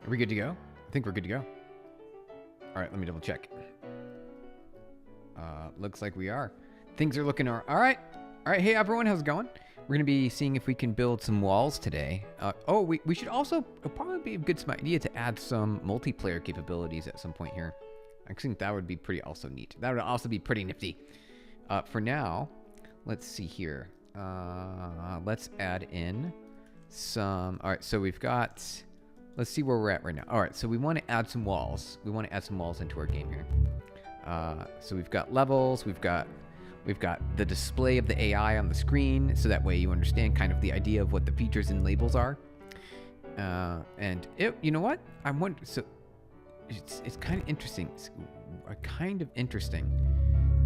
Are we good to go? I think we're good to go. All right, let me double check. Looks like we are. Things are looking all right. All right, hey everyone, how's it going? We're gonna be seeing if we can build some walls today. We should also, it'll probably be a good idea to add some multiplayer capabilities at some point here. I think that would be pretty also neat. That would also be pretty nifty. For now, let's see here. Let's add in some, all right, so we've got, let's see where we're at right now. All right, so we want to add some walls. We want to add some walls into our game here. So we've got levels, we've got the display of the AI on the screen, so that way you understand kind of the idea of what the features and labels are. And you know what? I wonder, so it's kind of interesting. It's kind of interesting.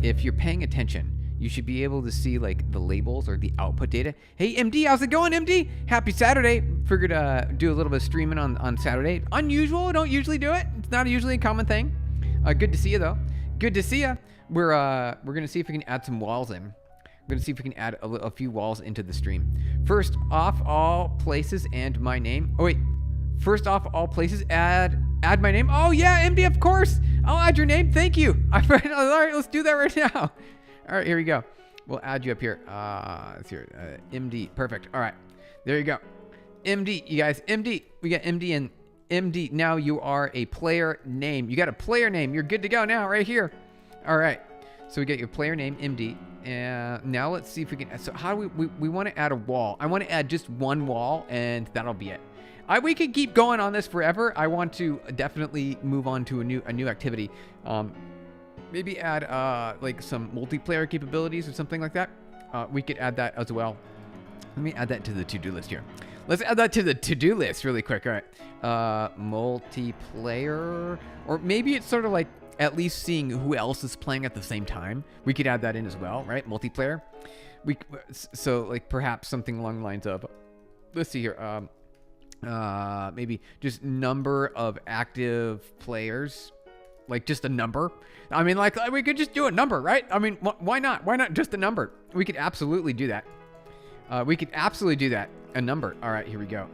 If you're paying attention, you should be able to see like the labels or the output data. Hey MD, how's it going, MD? Happy Saturday. Figured do a little bit of streaming on Saturday. Unusual, don't usually do it. It's not usually a common thing. Good to see you though. Good to see you. We're gonna see if we can add some walls in. We're gonna see if we can add a few walls into the stream. First off, all places and my name. Oh wait, first off, all places, add my name. Oh yeah, MD, of course. I'll add your name. Thank you. All right, let's do that right now. All right, here we go. We'll add you up here. Let's hear it. MD, perfect. All right, there you go. MD, you guys, MD. We got MD and MD. Now you are a player name. You got a player name. You're good to go now, right here. All right. So we get your player name, MD. And now let's see if we can. So how do we want to add a wall? I want to add just one wall, and that'll be it. We could keep going on this forever. I want to definitely move on to a new activity. Maybe add like some multiplayer capabilities or something like that. We could add that as well. Let me add that to the to-do list here. Let's add that to the to-do list really quick. All right. Multiplayer, or maybe it's sort of like at least seeing who else is playing at the same time. We could add that in as well, right? Multiplayer. So like perhaps something along the lines of, let's see here. Maybe just number of active players, like just a number. I mean, like we could just do a number, right? I mean, why not? Why not just a number? We could absolutely do that. A number. All right, here we go.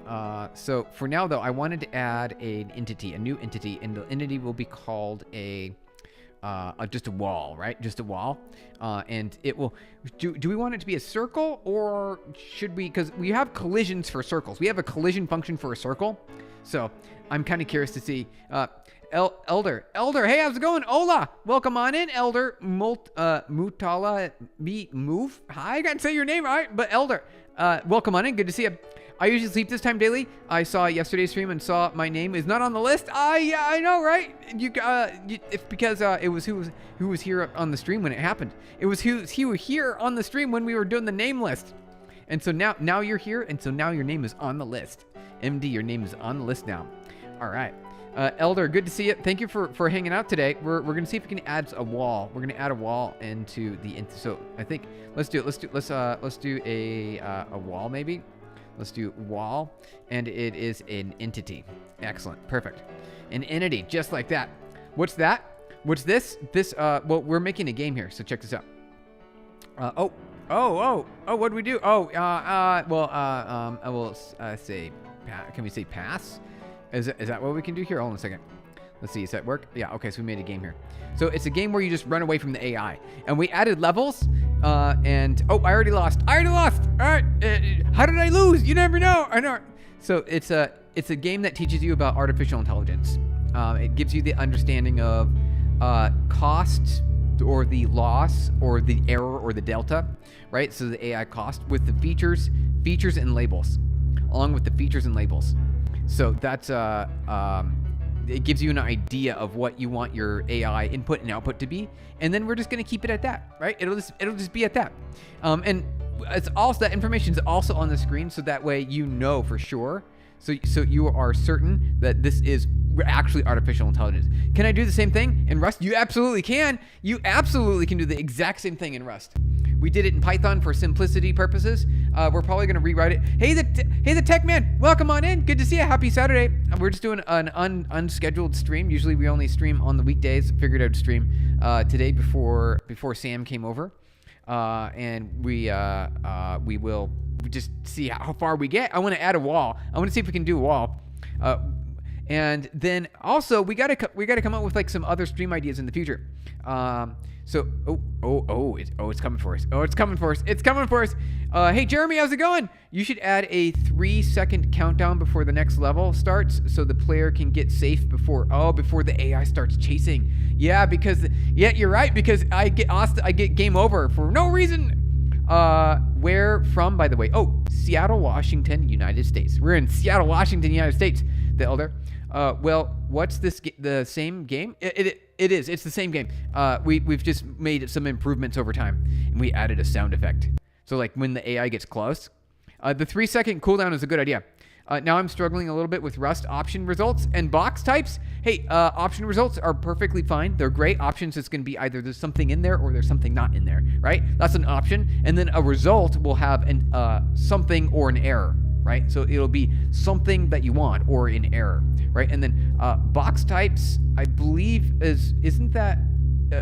So for now, though, I wanted to add a new entity, and the entity will be called just a wall, right? Just a wall. And it will, do we want it to be a circle, or should we, because we have collisions for circles. We have a collision function for a circle. So I'm kind of curious to see, Elder, hey, how's it going? Hola, welcome on in, Elder, Mutala, Move. Hi, I can't say your name, all right, but Elder, welcome on in, good to see you. I usually sleep this time daily. I saw yesterday's stream and saw my name is not on the list. Yeah, I know, right? It's because it was who was here on the stream when it happened. It was who was here on the stream when we were doing the name list. And so now you're here, and so now your name is on the list. MD, your name is on the list now. All right. Elder, good to see you. Thank you for hanging out today. We're gonna see if we can add a wall. We're gonna add a wall into the so I think let's do a wall maybe. Let's do wall, and it is an entity. Excellent, perfect. An entity, just like that. What's that? What's this? Well, we're making a game here, so check this out. What do we do? I will say, can we say pass? Is that what we can do here? Hold on a second. Let's see, does that work? Yeah, okay, so we made a game here. So it's a game where you just run away from the AI. And we added levels, and, I already lost. All right, how did I lose? You never know. I know. So it's a game that teaches you about artificial intelligence. It gives you the understanding of cost, or the loss, or the error, or the delta, right? So the AI cost with the features and labels, along with the features and labels. So that's it gives you an idea of what you want your AI input and output to be, and then we're just going to keep it at that, right? It'll just be at that, and it's also, that information is also on the screen, so that way you know for sure. So you are certain that this is actually artificial intelligence. Can I do the same thing in Rust? You absolutely can. You absolutely can do the exact same thing in Rust. We did it in Python for simplicity purposes. We're probably going to rewrite it. Hey, the tech man, welcome on in. Good to see you. Happy Saturday. We're just doing an unscheduled stream. Usually we only stream on the weekdays. Figured I'd stream today before Sam came over, and we will just see how far we get. I want to add a wall. I want to see if we can do a wall. And then also we gotta come up with like some other stream ideas in the future. So it's coming for us. It's coming for us. It's coming for us. Hey Jeremy, how's it going? You should add a 3-second countdown before the next level starts, so the player can get safe before the AI starts chasing. Yeah, you're right, because I get game over for no reason. Where from, by the way? Oh, Seattle, Washington, United States. We're in Seattle, Washington, United States. The Elder. Well, what's this? The same game? It is. It's the same game. We've just made some improvements over time, and we added a sound effect. So like when the AI gets close, the 3-second cooldown is a good idea. Now I'm struggling a little bit with Rust option results and box types. Hey, option results are perfectly fine. They're great. Options is going to be either there's something in there or there's something not in there, right? That's an option. And then a result will have an something or an error, right? So it'll be something that you want or an error, right? And then box types, I believe, isn't that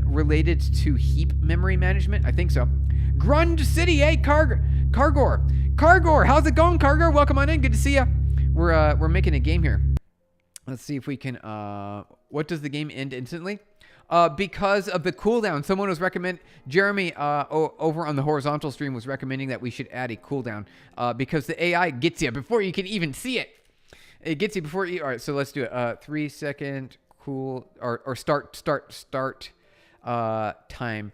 related to heap memory management? I think so. Grunge City, hey, Cargor, how's it going, Cargor? Welcome on in. Good to see you. We're making a game here. Let's see if we can. What does the game end instantly? Because of the cooldown. Someone was Jeremy over on the horizontal stream was recommending that we should add a cooldown because the AI gets you before you can even see it. It gets you before you. All right, so let's do it. 3-second cool or start time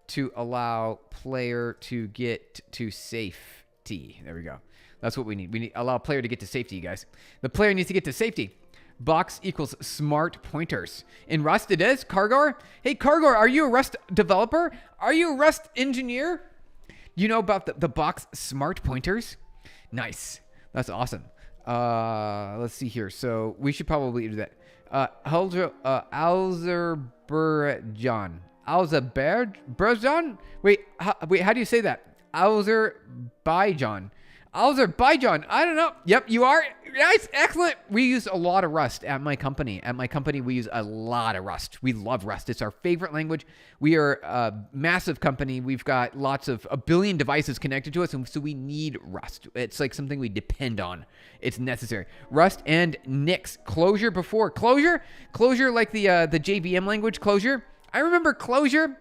to allow player to get to safety. There we go. That's what we need. We need allow player to get to safety, you guys. The player needs to get to safety. Box equals smart pointers. In Rust it is. Cargor? Hey, Cargor, are you a Rust developer? Are you a Rust engineer? You know about the box smart pointers? Nice. That's awesome. Let's see here. So we should probably do that. Azerbaijan? Wait, how do you say that? Azerbaijan. I don't know. Yep, you are. Nice, excellent. We use a lot of Rust at my company. At my company, we use a lot of Rust. We love Rust. It's our favorite language. We are a massive company. We've got a billion devices connected to us, and so we need Rust. It's like something we depend on. It's necessary. Rust and Nix. Clojure before. Clojure like the JVM language, Clojure. I remember Clojure.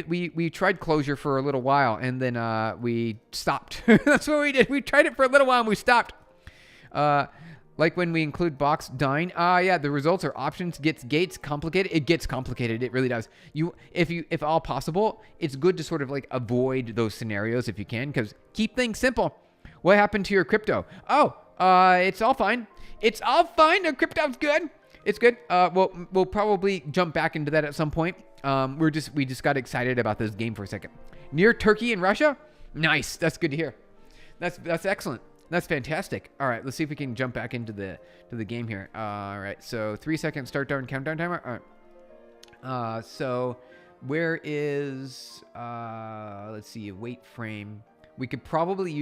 We tried Clojure for a little while, and then we stopped. That's what we did. We tried it for a little while, and we stopped. Like when we include box dying. Yeah, the results are options, gates, complicated. It gets complicated. It really does. If all possible, it's good to sort of like avoid those scenarios if you can, because keep things simple. What happened to your crypto? It's all fine. It's all fine. The crypto's good. It's good. We'll probably jump back into that at some point. We just got excited about this game for a second. Near Turkey and Russia? Nice. That's good to hear. That's excellent. That's fantastic. All right, let's see if we can jump back into the game here. All right, so 3-second start down countdown timer. All right. So where is let's see, wait frame. We could probably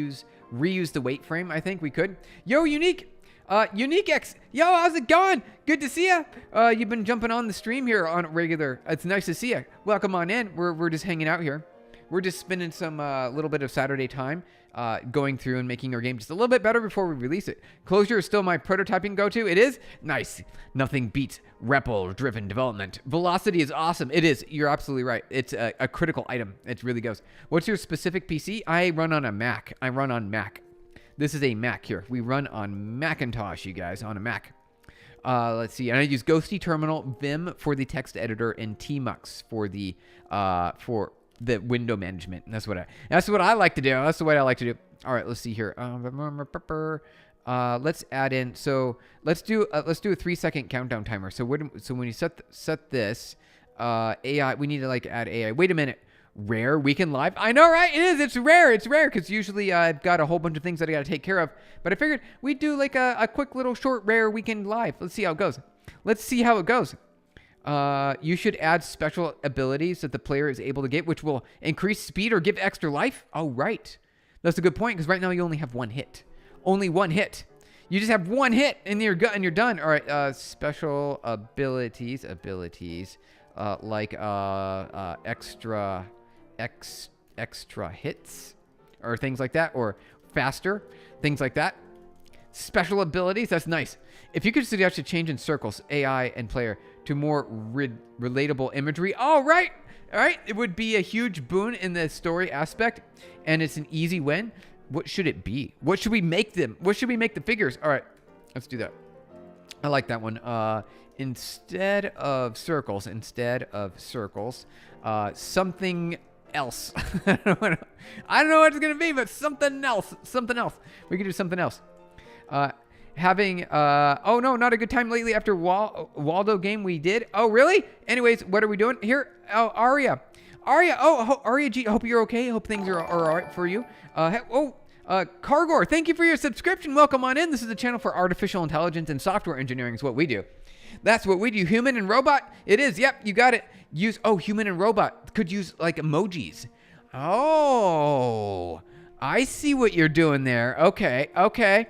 reuse the wait frame. I think we could. Yo, Unique. Unique X, yo, how's it going? Good to see you. You've been jumping on the stream here on regular. It's nice to see you. Welcome on in. We're just hanging out here. We're just spending some little bit of Saturday time going through and making our game just a little bit better before we release it. Clojure is still my prototyping go-to. It is? Nice. Nothing beats REPL-driven development. Velocity is awesome. It is. You're absolutely right. It's a critical item. It really goes. What's your specific PC? I run on a Mac. This is a Mac here. We run on Macintosh, you guys, on a Mac. Let's see. And I use Ghosty Terminal, Vim for the text editor, and Tmux for the window management. And that's what I like to do. That's the way I like to do. All right, let's see here. Let's add in. So let's do a 3-second countdown timer. So when you set this AI, we need to like add AI. Wait a minute. Rare weekend live. I know, right? It is. It's rare because usually I've got a whole bunch of things that I got to take care of. But I figured we'd do like a quick little short rare weekend live. Let's see how it goes. You should add special abilities that the player is able to get, which will increase speed or give extra life. Oh, right. That's a good point, because right now you only have one hit. Only one hit. You just have one hit and you're done. All right. Special abilities. Like extra hits or things like that, or faster, things like that. Special abilities. That's nice. If you could suggest a change in circles, AI and player to more relatable imagery. All right. All right. It would be a huge boon in the story aspect, and it's an easy win. What should it be? What should we make them? What should we make the figures? All right. Let's do that. I like that one. Instead of circles, something else. I don't know what it's going to be, but something else. We could do something else. Oh no, not a good time lately after Waldo game we did. Oh, really? Anyways, what are we doing here? Oh, Aria. Aria G, hope you're okay. Hope things are all right for you. Cargor, thank you for your subscription. Welcome on in. This is the channel for artificial intelligence and software engineering is what we do. That's what we do. Human and robot. It is. Yep, you got it. Human and robot. Could use like emojis. Oh, I see what you're doing there. Okay.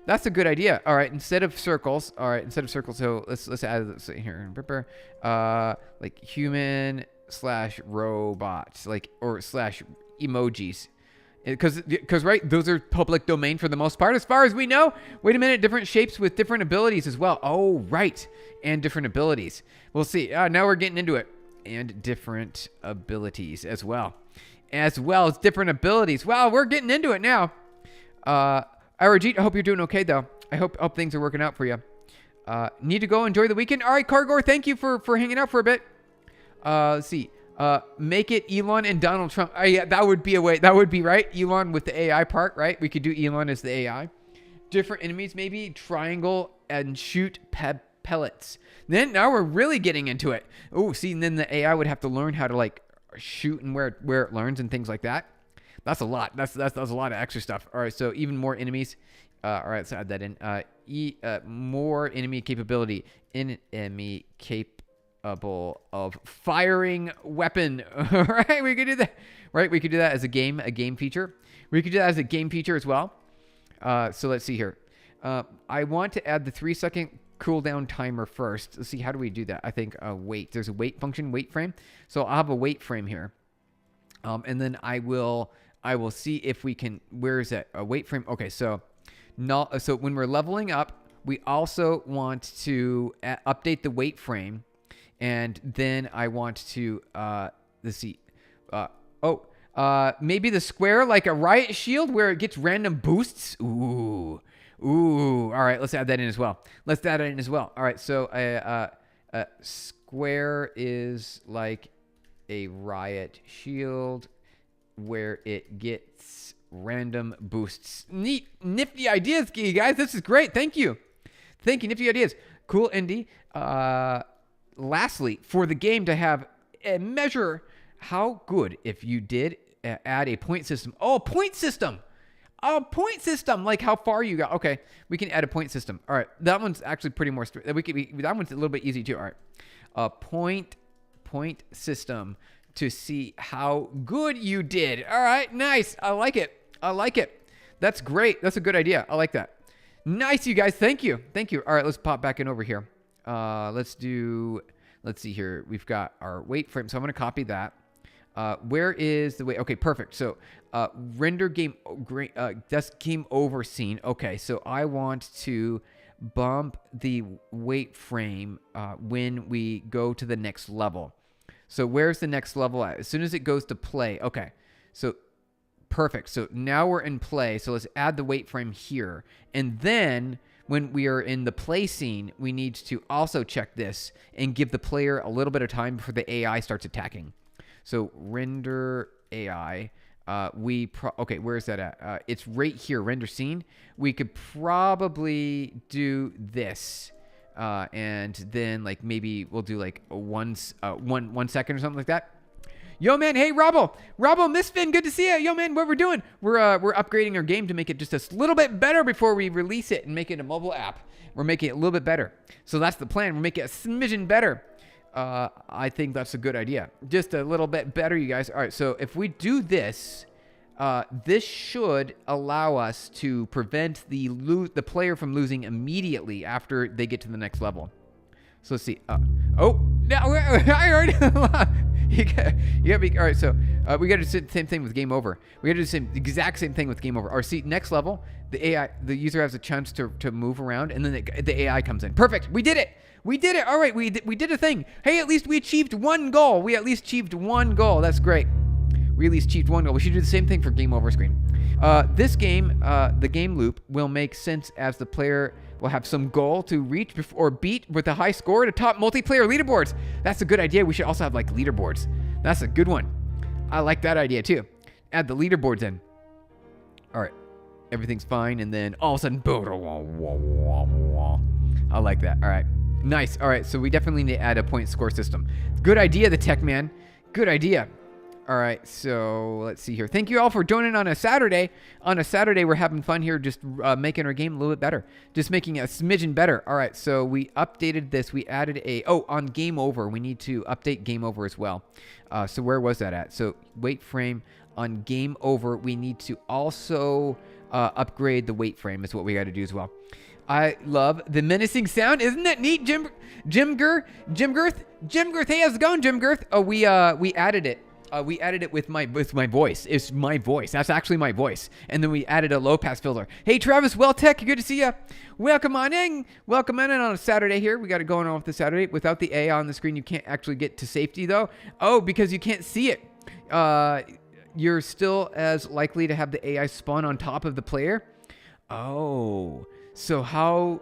That's a good idea. All right, instead of circles. So let's add this here. Like human / robots, or / emojis. Because right, those are public domain for the most part, as far as we know. Wait a minute, different shapes with different abilities as well. Oh, right, and different abilities. We'll see. Now we're getting into it, and different abilities as well as different abilities. Wow, we're getting into it now. Arajit, I hope you're doing okay though. I hope things are working out for you. Need to go enjoy the weekend. All right, Cargor, thank you for hanging out for a bit. Let's see. Make it Elon and Donald Trump. Yeah, that would be a way. That would be right. Elon with the AI part, right? We could do Elon as the AI. Different enemies, maybe triangle and shoot pellets. Now we're really getting into it. Oh, see, and then the AI would have to learn how to like shoot and where it learns and things like that. That's a lot. That's a lot of extra stuff. All right, so even more enemies. All right, let's add that in. More enemy capability. Enemy capable of firing weapon. All right, we could do that. Right, we could do that as a game feature. We could do that as a game feature as well. So let's see here. I want to add the 3-second cooldown timer first. Let's see, how do we do that? I think wait. There's a wait function, wait frame. So I'll have a wait frame here. And then I will see if we can, where is that? A wait frame. Okay, so when we're leveling up, we also want to update the wait frame. And then I want to, let's see. Maybe the square, like a riot shield where it gets random boosts. Ooh. All right, let's add that in as well. All right, so square is like a riot shield where it gets random boosts. Neat, nifty ideas, you guys. This is great. Thank you, nifty ideas. Cool, Indy. Lastly, for the game to have a measure how good if you did add a point system. Oh, point system. Like how far you got. Okay, we can add a point system. All right, that one's actually pretty more. That one's a little bit easy too. All right, a point system to see how good you did. All right, nice. I like it. That's great. That's a good idea. I like that. Nice, you guys. Thank you. All right, let's pop back in over here. Let's see here. We've got our wait frame. So I'm going to copy that. Where is the wait? Okay, perfect. So render game, that's game over scene. Okay, so I want to bump the wait frame when we go to the next level. So where's the next level at? As soon as it goes to play. Okay, so perfect. So now we're in play. So let's add the wait frame here. And then when we are in the play scene, we need to also check this and give the player a little bit of time before the AI starts attacking. So render AI, okay, where is that at? It's right here, render scene. We could probably do this. And then like maybe we'll do like one second or something like that. Yo, man. Hey, Robbo, Misfin, good to see you. Yo, man, what we're doing? We're upgrading our game to make it just a little bit better before we release it and make it a mobile app. We're making it a little bit better. So that's the plan. We're making it a smidgen better. I think that's a good idea. Just a little bit better, you guys. All right, so if we do this, this should allow us to prevent the player from losing immediately after they get to the next level. So let's see. No, I already. You got be all right. So we got to do the same thing with game over. We got to do the exact same thing with game over. Or see, next level, the user has a chance to move around, and then the AI comes in. Perfect. We did it. We did it. All right. We did a thing. Hey, at least we achieved one goal. That's great. We at least achieved one goal. We should do the same thing for game over screen. This game, the game loop will make sense as the player will have some goal to reach or beat with a high score to top multiplayer leaderboards. That's a good idea. We should also have like leaderboards. That's a good one. I like that idea too. Add the leaderboards in. All right. Everything's fine. And then all of a sudden, I like that. All right. Nice. All right. So we definitely need to add a point score system. Good idea, the tech man. Good idea. All right, so let's see here. Thank you all for joining on a Saturday. On a Saturday, we're having fun here, just making our game a little bit better. Just making it a smidgen better. All right, so we updated this. We added on game over. We need to update game over as well. So where was that at? So wait frame on game over. We need to also upgrade the wait frame is what we got to do as well. I love the menacing sound. Isn't that neat, Jim Girth? Hey, how's it going, Jim Girth? Oh, we added it. We added it with my voice. It's my voice. That's actually my voice. And then we added a low pass filter. Hey, Travis Welltech, good to see you. Welcome on in on a Saturday here. We got it going on with the Saturday. Without the AI on the screen, you can't actually get to safety though. Oh, because you can't see it. You're still as likely to have the AI spawn on top of the player. Oh, so how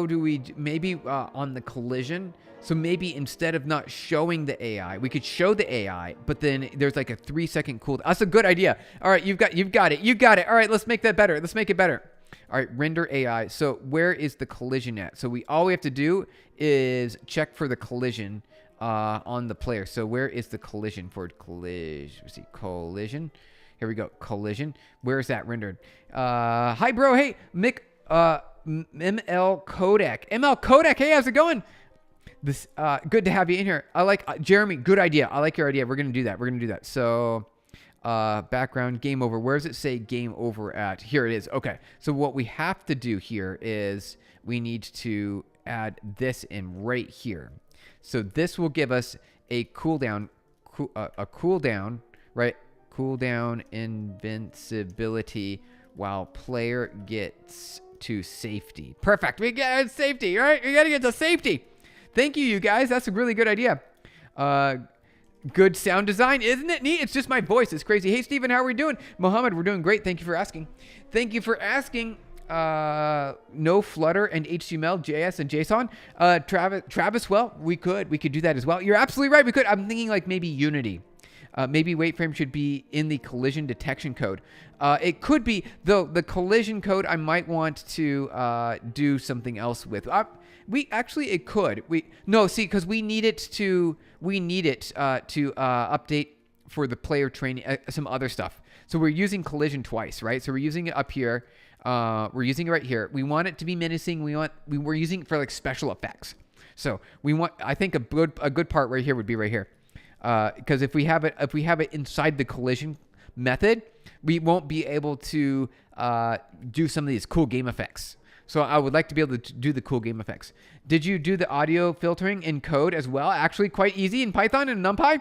do we maybe on the collision? So maybe instead of not showing the AI, we could show the AI, but then there's like a 3-second cooldown. That's a good idea. All right, you've got it. All right, let's make that better. Let's make it better. All right, render AI. So where is the collision at? So all we have to do is check for the collision on the player. So where is the collision for collision? Let's see, collision. Here we go, collision. Where is that rendered? Hi, bro. Hey, Mick. ML Kodak. ML Kodak. Hey, how's it going? This good to have you in here. I like Jeremy. Good idea. I like your idea. We're gonna do that. So background game over. Where does it say game over at? Here it is. Okay. So what we have to do here is we need to add this in right here. So this will give us a cooldown, right? Cooldown invincibility while player gets to safety. Perfect. We get safety, right? We gotta get to safety. Thank you, you guys. That's a really good idea. Good sound design, isn't it neat? It's just my voice. It's crazy. Hey, Steven, how are we doing? Mohammed, we're doing great. Thank you for asking. No Flutter and HTML, JS, and JSON. Travis, well, we could do that as well. You're absolutely right. We could. I'm thinking like maybe Unity. Maybe wait frame should be in the collision detection code. It could be, though, the collision code I might want to do something else with. It could. Because we need it to update for the player training, some other stuff. So we're using collision twice, right? So we're using it up here. We're using it right here. We want it to be menacing. We're using it for like special effects. So I think a good part right here would be right here. Because if we have it inside the collision method, we won't be able to do some of these cool game effects. So I would like to be able to do the cool game effects. Did you do the audio filtering in code as well? Actually, quite easy in Python and NumPy.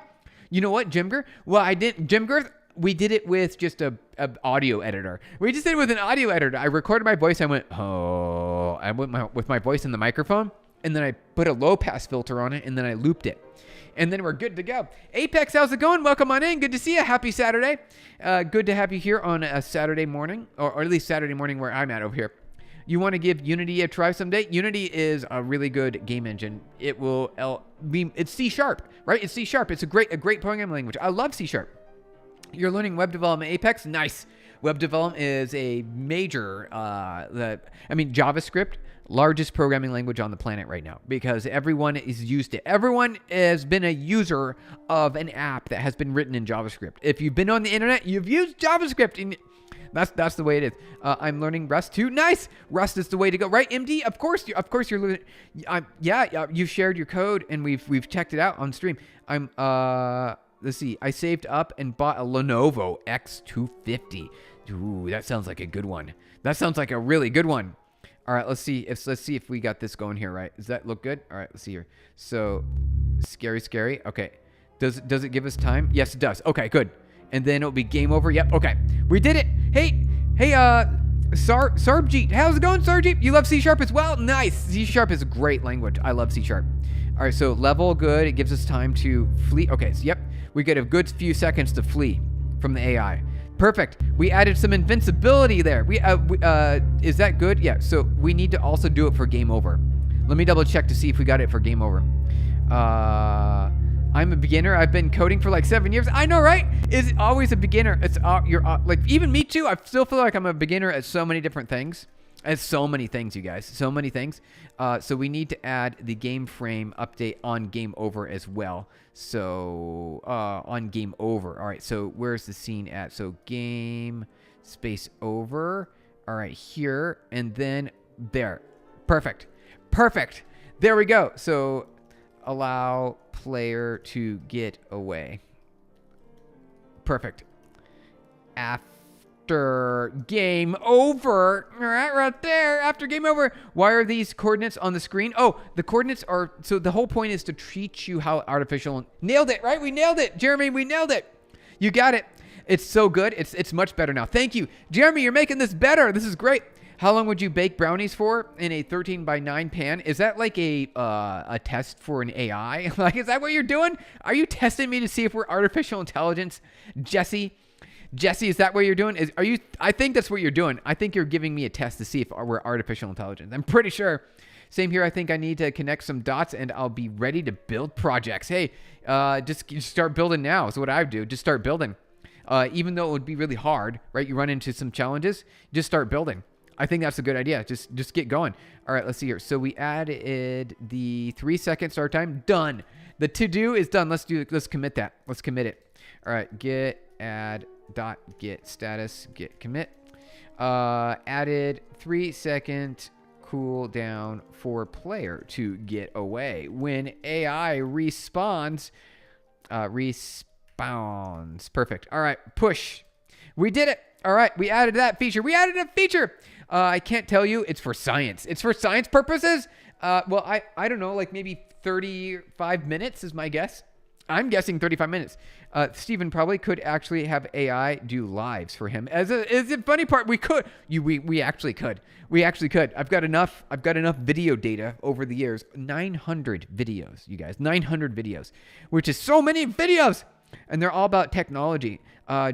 You know what, Jimger? Well, I didn't. Jimger, we did it with just a audio editor. We just did it with an audio editor. I recorded my voice. I went, oh. I went with my voice in the microphone, and then I put a low pass filter on it, and then I looped it. And then we're good to go. Apex, how's it going? Welcome on in. Good to see you. Happy Saturday. Good to have you here on a Saturday morning, or at least Saturday morning where I'm at over here. You want to give Unity a try someday? Unity is a really good game engine. It's C#, right? It's C#. It's a great programming language. I love C#. You're learning web development, Apex? Nice. Web development is a major, JavaScript, largest programming language on the planet right now because everyone is used to it. Everyone has been a user of an app that has been written in JavaScript. If you've been on the internet, you've used JavaScript. And that's the way it is. I'm learning Rust too. Nice. Rust is the way to go, right? MD, of course you're learning. You shared your code and we've checked it out on stream. Let's see. I saved up and bought a Lenovo X250. Ooh, that sounds like a good one. That sounds like a really good one. All right, let's see if we got this going here, right? Does that look good? All right, let's see here. So Scary, scary. Okay. Does it give us time? Yes, it does. Okay, good. And then it'll be game over. Yep. Okay. We did it. Hey, Sarbjeet. How's it going, Sarbjeet? You love C# as well? Nice. C# is a great language. I love C#. All right, so level, good. It gives us time to flee. Okay, so yep. We get a good few seconds to flee from the AI. Perfect. We added some invincibility there. Is that good? Yeah, so we need to also do it for game over. Let me double check to see if we got it for game over. I'm a beginner. I've been coding for like 7 years. I know, right? Is always a beginner. It's like even me too. I still feel like I'm a beginner at so many different things. It's so many things, you guys. So many things. So we need to add the game frame update on game over as well. So on game over. All right. So where's the scene at? So game space over. All right, here and then there. Perfect. Perfect. There we go. So allow player to get away. Perfect. After game over. All right there. After game over. Why are these coordinates on the screen? Oh, the coordinates are, so the whole point is to teach you how artificial, nailed it, right? We nailed it. Jeremy, we nailed it. You got it. It's so good. It's much better now. Thank you. Jeremy, you're making this better. This is great. How long would you bake brownies for in a 13x9 pan? Is that like a test for an AI? Like, is that what you're doing? Are you testing me to see if we're artificial intelligence? Jesse, is that what you're doing? I think that's what you're doing. I think you're giving me a test to see if we're artificial intelligence. I'm pretty sure. Same here. I think I need to connect some dots and I'll be ready to build projects. Hey, just start building now is what I do. Just start building. Even though it would be really hard, right? You run into some challenges, just start building. I think that's a good idea. Just get going. All right, let's see here. So we added the 3-second start time. Done. The to-do is done. Let's commit that. Let's commit it. All right, get add dot get status get commit. Added 3-second cooldown for player to get away. When AI respawns, perfect. All right, push. We did it. All right, we added that feature. I can't tell you. It's for science. It's for science purposes. Well, I don't know, like maybe 35 minutes is my guess. I'm guessing 35 minutes. Steven probably could actually have AI do lives for him. As the funny part, we could. We actually could. I've got enough video data over the years. 900 videos, you guys. 900 videos, which is so many videos. And they're all about technology.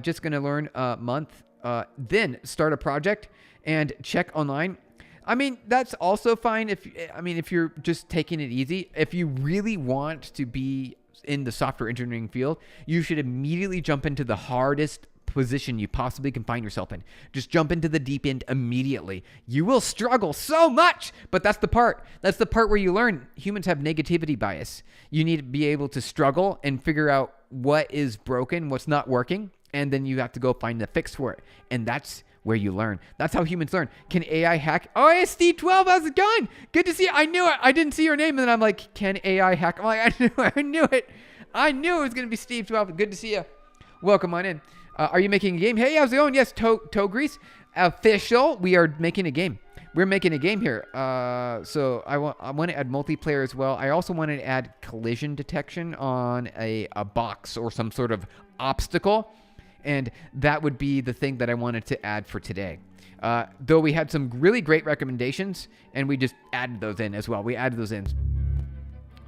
Just going to learn a month. Then start a project and check online. I mean, that's also fine if you're just taking it easy. If you really want to be in the software engineering field, you should immediately jump into the hardest position you possibly can find yourself in. Just jump into the deep end immediately. You will struggle so much, but that's the part where you learn. Humans have negativity bias. You need to be able to struggle and figure out what is broken, what's not working, and then you have to go find the fix for it. And that's where you learn. That's how humans learn. Can AI hack? Oh, hey, Steve12, how's it going? Good to see you. I knew it. I didn't see your name, and then I'm like, can AI hack? I'm like, I knew it. I knew it was going to be Steve12. Good to see you. Welcome on in. Are you making a game? Hey, how's it going? Yes, Toe Grease. Official. We are making a game. We're making a game here. So I want to add multiplayer as well. I also want to add collision detection on a box or some sort of obstacle. And that would be the thing that I wanted to add for today. Though we had some really great recommendations, and we just added those in as well. We added those in.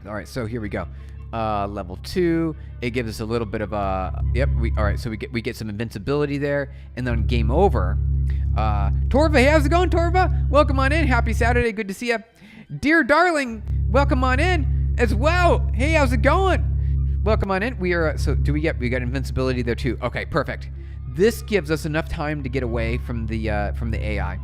All right, so here we go. Level 2. It gives us a little bit of a... Yep, all right, so we get some invincibility there. And then game over. Torva, hey, how's it going, Torva? Welcome on in. Happy Saturday. Good to see you. Dear darling, welcome on in as well. Hey, how's it going? Welcome on in. We are, so we got invincibility there too. Okay, perfect. This gives us enough time to get away from the AI.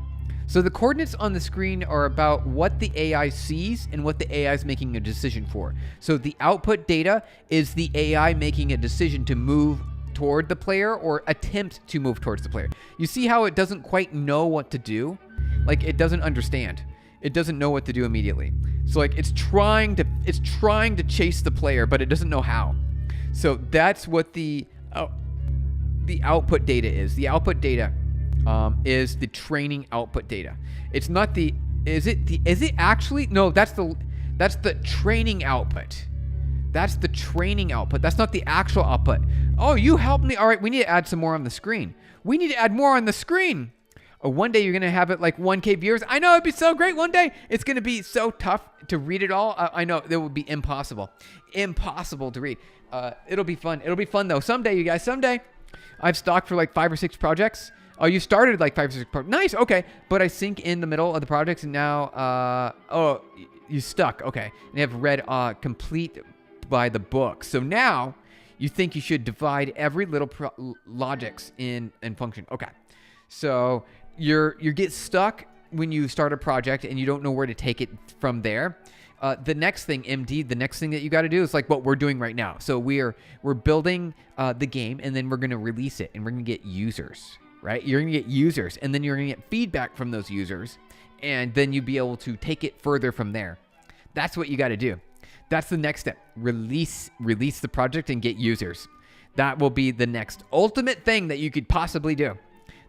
So the coordinates on the screen are about what the AI sees and what the AI is making a decision for. So the output data is the AI making a decision to move toward the player or attempt to move towards the player. You see how it doesn't quite know what to do? Like, it doesn't understand. It doesn't know what to do immediately. So like it's trying to chase the player, but it doesn't know how. So that's what the output data is. The output data is the training output data. It's not is it actually? No, that's the training output. That's the training output. That's not the actual output. Oh, you helped me. All right, we need to add some more on the screen. We need to add more on the screen. Oh, one day you're going to have it like 1K viewers. I know it'd be so great one day. It's going to be so tough to read it all. I know it would be impossible. Impossible to read. It'll be fun. It'll be fun though. Someday, you guys, someday. I've stocked for like 5 or 6 projects. Oh, you started like 5 or 6 projects. Nice. Okay. But I sink in the middle of the projects and now, oh, you stuck. Okay. And you have read complete by the book. So now you think you should divide every little logics in function. Okay. So you get stuck when you start a project and you don't know where to take it from there. The next thing, MD, the next thing that you got to do is like what we're doing right now. So we're building the game, and then we're going to release it, and we're going to get users, right? You're going to get users, and then you're going to get feedback from those users, and then you'll be able to take it further from there. That's what you got to do. That's the next step. Release the project and get users. That will be the next ultimate thing that you could possibly do.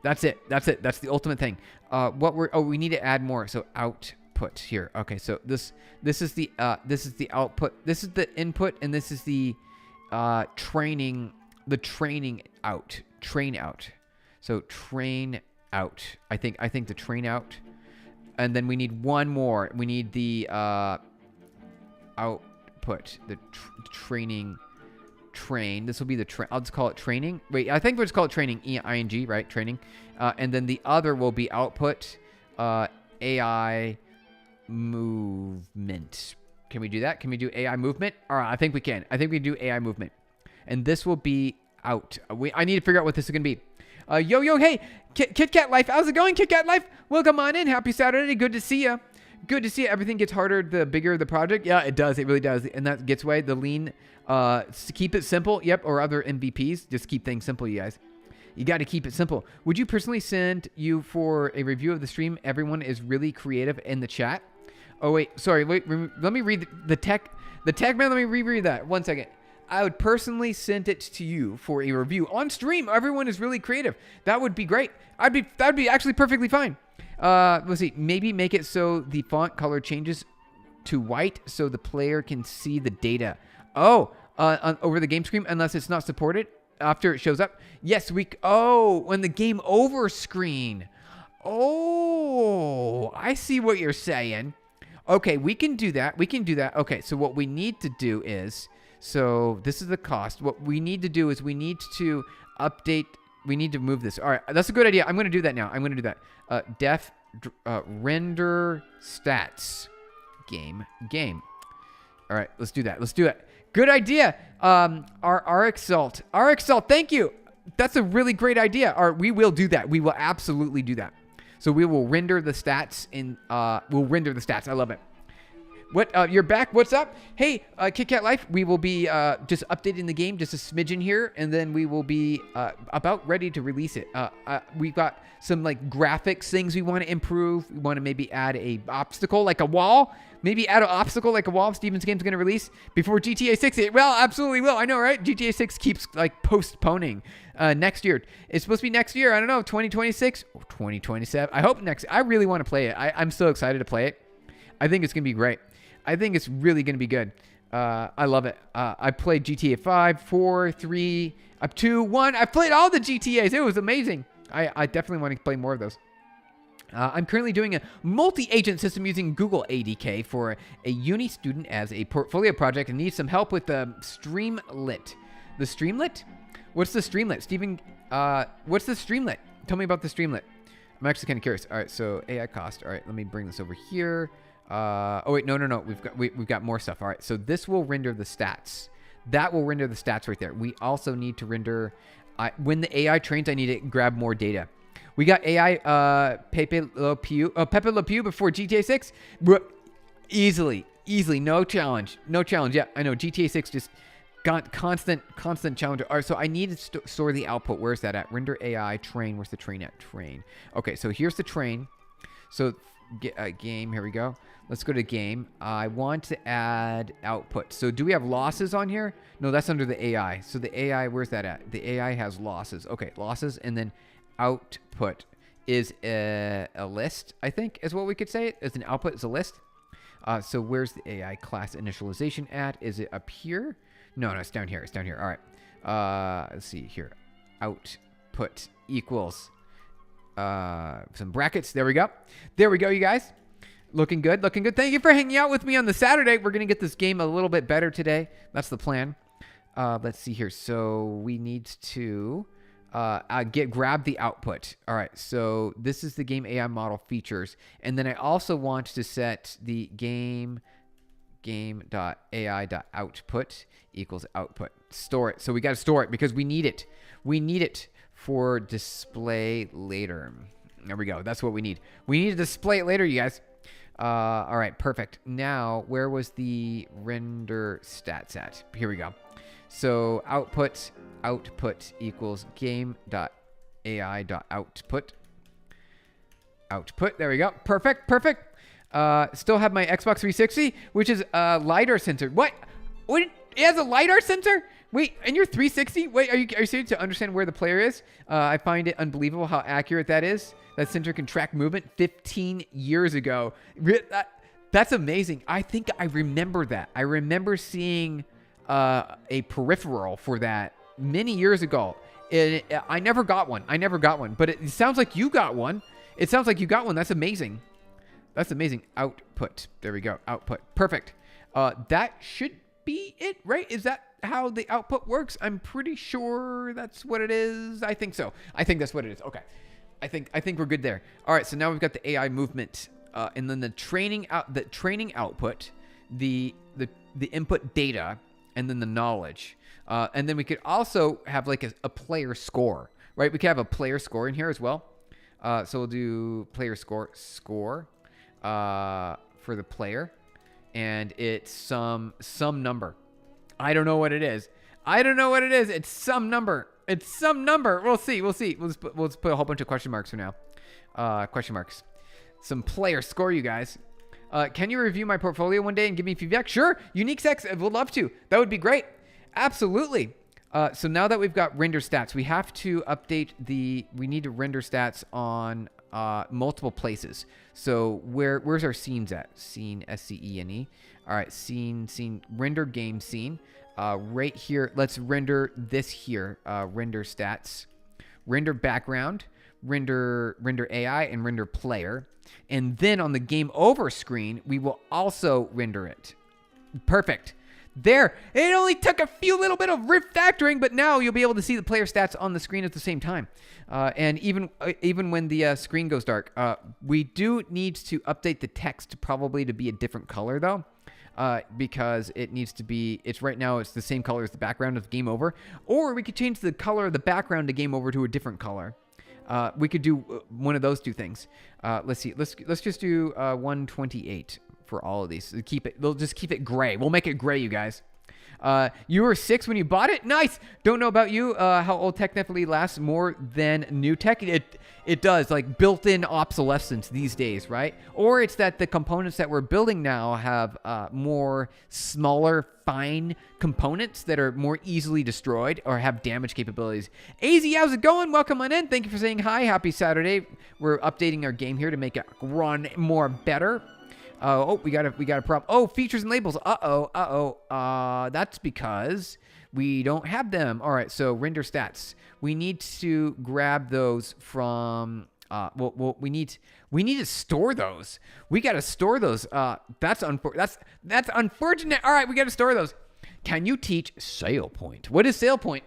That's it. That's the ultimate thing. We need to add more. So output here. Okay, so this is the output. This is the input, and this is the training. The training out. Train out. So train out. I think the train out, and then we need one more. We need the output. The training. Train. This will be the I'll just call it training. Wait, I think we'll just call it training. ing, right? Training. And then the other will be output. AI movement. Can we do that? Can we do AI movement? All right, I think we can. I think we can do AI movement. And this will be out. I need to figure out what this is gonna be. Yo, hey, Kit Kat Life. How's it going, Kit Kat Life? Welcome on in. Happy Saturday. Good to see you. Good to see you. Everything gets harder the bigger the project. Yeah, it does. It really does. And that gets away. The lean. Keep it simple. Yep. Or other MVPs. Just keep things simple, you guys. You got to keep it simple. Would you personally send you for a review of the stream? Everyone is really creative in the chat. Oh, wait. Sorry. Wait. Let me read the tech. The tech man. Let me reread that. 1 second. I would personally send it to you for a review on stream. Everyone is really creative. That would be great. That'd be actually perfectly fine. Let's see. Maybe make it so the font color changes to white so the player can see the data. Oh, over the game screen, unless it's not supported after it shows up. Yes, when the game over screen. Oh, I see what you're saying. Okay, we can do that. Okay, so what we need to do is, so this is the cost. What we need to do is we need to update. We need to move this. All right, that's a good idea. I'm going to do that now. I'm going to do that. Def render stats game. All right, let's do that. Let's do it. Good idea. RxSalt, thank you. That's a really great idea. We will do that. We will absolutely do that. So we will render the stats we'll render the stats. I love it. What? You're back. What's up? Hey, Kit Kat Life. We will be just updating the game, just a smidgen here, and then we will be about ready to release it. We've got some like graphics things we want to improve. We want to maybe add a obstacle like a wall. Maybe add an obstacle like a wall. Steven's game's going to release before GTA 6. It well, absolutely will. I know, right? GTA 6 keeps like postponing next year. It's supposed to be next year. I don't know, 2026 or 2027. I hope next. I really want to play it. I'm so excited to play it. I think it's going to be great. I think it's really going to be good. I love it. I played GTA 5, 4, 3, up 2, 1. I played all the GTAs. It was amazing. I definitely want to play more of those. I'm currently doing a multi-agent system using Google ADK for a uni student as a portfolio project and needs some help with the Streamlit. The Streamlit? What's the Streamlit? Steven, what's the Streamlit? Tell me about the Streamlit. I'm actually kind of curious. All right, so AI cost. All right, let me bring this over here. Oh wait, no. We've got more stuff. All right, so this will render the stats. That will render the stats right there. We also need to render when the AI trains. I need to grab more data. We got AI Pepe Le Pew before GTA 6. Easily, no challenge. Yeah, I know GTA 6 just got constant challenge. All right, so I need to store the output. Where's that at? Render AI train. Where's the train at? Train. Okay, so here's the train. So game. Here we go. Let's go to game. I want to add output. So do we have losses on here? No, that's under the AI. So the AI, where's that at? The AI has losses. Okay, losses, and then output is a list, I think is what we could say. As an output is a list. So where's the AI class initialization at? Is it up here? No, it's down here. It's down here. All right. Let's see here. Output equals some brackets. There we go. There we go, you guys. Looking good. Looking good. Thank you for hanging out with me on the Saturday. We're going to get this game a little bit better today. That's the plan. Let's see here. So we need to grab the output. All right. So this is the game AI model features. And then I also want to set the game.ai.output equals output. Store it. So we got to store it because we need it. We need it for display later. There we go. That's what we need. We need to display it later, you guys. All right, perfect. Now, where was the render stats at? Here we go. So output equals game.ai.output. Output. There we go. Perfect. Perfect. Still have my Xbox 360, which is a LiDAR sensor. What? What? It has a LiDAR sensor? Wait, and your 360? Wait, are you serious to understand where the player is? I find it unbelievable how accurate that is. That sensor can track movement 15 years ago. That's amazing. I think I remember that. I remember seeing a peripheral for that many years ago. I never got one. But it sounds like you got one. That's amazing. That's amazing. Output. There we go. Output. Perfect. That should be it, right? Is that how the output works? I'm pretty sure that's what it is. I think so. I think that's what it is. Okay. I think we're good there. All right. So now we've got the AI movement, and then the training output, the input data, and then the knowledge. And then we could also have like a player score, right? We could have a player score in here as well. So we'll do player score for the player, and it's some number. I don't know what it is. It's some number. We'll see. We'll just put a whole bunch of question marks for now. Question marks. Some player score, you guys. Can you review my portfolio one day and give me feedback? Sure. Unique sex. I would love to. That would be great. Absolutely. So now that we've got render stats, we have to update we need to render stats on multiple places. So where's our scenes at? Scene, SCENE. All right, scene, render game scene. Right here, let's render this here. Render stats, render background, render AI, and render player. And then on the game over screen, we will also render it. Perfect. There, it only took a few little bit of refactoring, but now you'll be able to see the player stats on the screen at the same time. And even when the screen goes dark, we do need to update the text probably to be a different color though, because it needs to be. Right now it's the same color as the background of game over, or we could change the color of the background to game over to a different color. We could do one of those two things. Let's see. Let's just do 128. For all of these. We'll just keep it gray. We'll make it gray, you guys. You were 6 when you bought it? Nice. Don't know about you, how old tech definitely lasts more than new tech. It does, like built-in obsolescence these days, right? Or it's that the components that we're building now have more smaller, fine components that are more easily destroyed or have damage capabilities. AZ, how's it going? Welcome on in. Thank you for saying hi. Happy Saturday. We're updating our game here to make it run more better. We got a problem. Oh, features and labels. That's because we don't have them. All right, so render stats. We need to grab those from. We need to store those. We got to store those. That's unfortunate. All right, we got to store those. Can you teach sale point? What is sale point?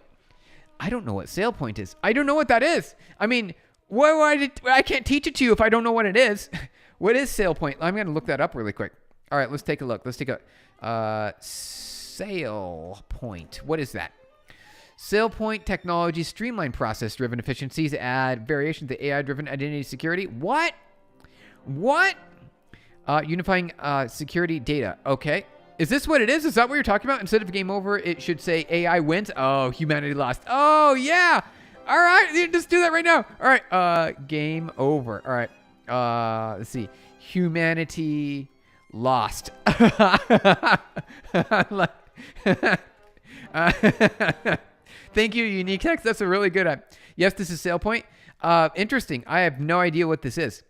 I don't know what sale point is. I don't know what that is. I mean, I can't teach it to you if I don't know what it is. What is sale point? I'm going to look that up really quick. All right, let's take a look. Let's take a sale point. What is that? Sale point technology, streamline process-driven efficiencies, add variation to AI-driven identity security. What? Unifying security data. Okay. Is this what it is? Is that what you're talking about? Instead of game over, it should say AI wins. Oh, humanity lost. Oh, yeah. All right, just do that right now. All right, game over. All right. Let's see. Humanity lost. Thank you, Unique Text. That's a really good. Yes, this is sale point. Interesting. I have no idea what this is.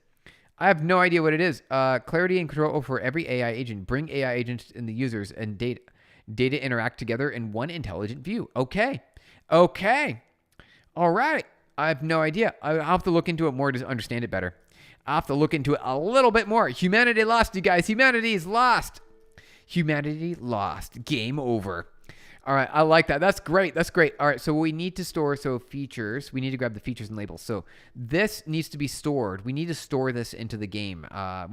I have no idea what it is. Clarity and control over every AI agent. Bring AI agents and the users and data interact together in one intelligent view. Okay. Okay. All right. I have no idea. I'll have to look into it more to understand it better. I'll have to look into it a little bit more. Humanity lost, you guys. Humanity's lost. Humanity lost. Game over. All right, I like that. That's great. That's great. All right, so we need to store, features. We need to grab the features and labels. So this needs to be stored. We need to store this into the game. It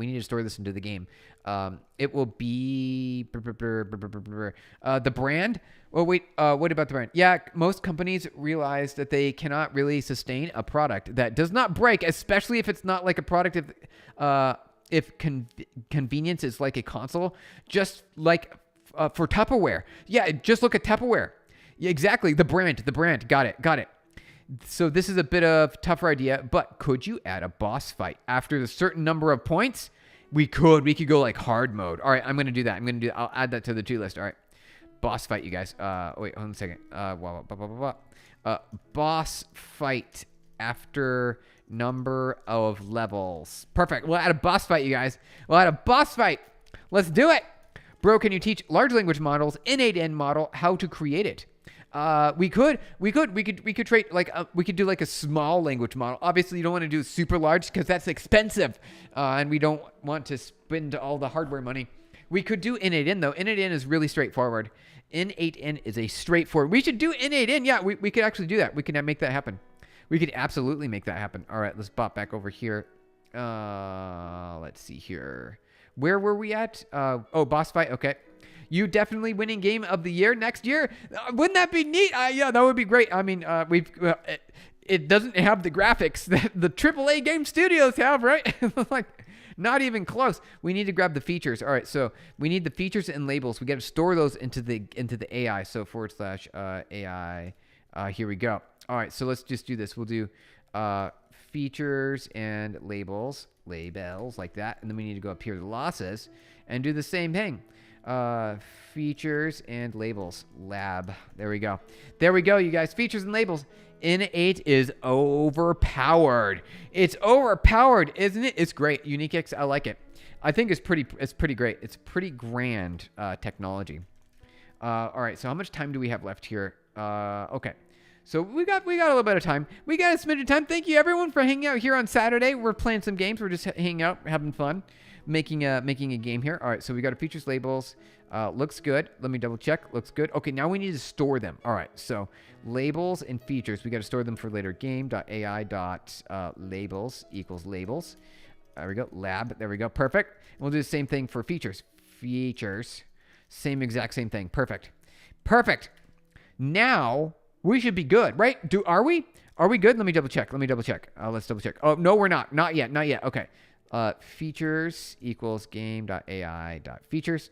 will be the brand. Oh, wait, what about the brand? Yeah, most companies realize that they cannot really sustain a product that does not break, especially if it's not like a product if convenience is like a console, just like for Tupperware. Yeah, just look at Tupperware. Yeah, exactly. The brand. Got it. So this is a bit of tougher idea, but could you add a boss fight after a certain number of points? We could go like hard mode. All right, I'm going to do that. I'll add that to the to list. All right. Boss fight, you guys. Wait, hold on a second. Boss fight after number of levels. Perfect. We'll add a boss fight, you guys. Let's do it. Bro, can you teach large language models, N8N model, how to create it? We could create like we could do like a small language model. Obviously, you don't want to do super large because that's expensive, and we don't want to spend all the hardware money. We could do N8N though. N8N is really straightforward. N8N is a straightforward. We should do N8N. Yeah, we could actually do that. We can make that happen. We could absolutely make that happen. All right, let's bop back over here. Let's see here. Where were we at? Boss fight. Okay. You definitely winning game of the year next year. Wouldn't that be neat? Yeah, that would be great. I mean, it doesn't have the graphics that the AAA game studios have, right? Like, not even close. We need to grab the features. All right, so we need the features and labels. We got to store those into the AI. So / AI. Here we go. All right, so let's just do this. We'll do features and labels like that, and then we need to go up here to losses and do the same thing. Features and labels lab. There we go, you guys. Features and labels. N8 is overpowered. It's overpowered, isn't it? It's great. UniqueX, I like it. I think it's pretty great. It's pretty grand technology. All right, so how much time do we have left here? Okay. So we got a little bit of time. We got a smidge of time. Thank you everyone for hanging out here on Saturday. We're playing some games. We're just hanging out, having fun, making a game here. All right, so we got our features, labels. Looks good. Let me double check. Looks good. Okay, now we need to store them. All right, so labels and features. We got to store them for later. Game.ai.labels equals labels. There we go. Lab. There we go. Perfect. And we'll do the same thing for features. Features. Exact same thing. Perfect. Now we should be good, right? Are we good? Let me double check. Let's double check. Oh, no, we're not. Not yet. Okay. Features equals game.ai.features.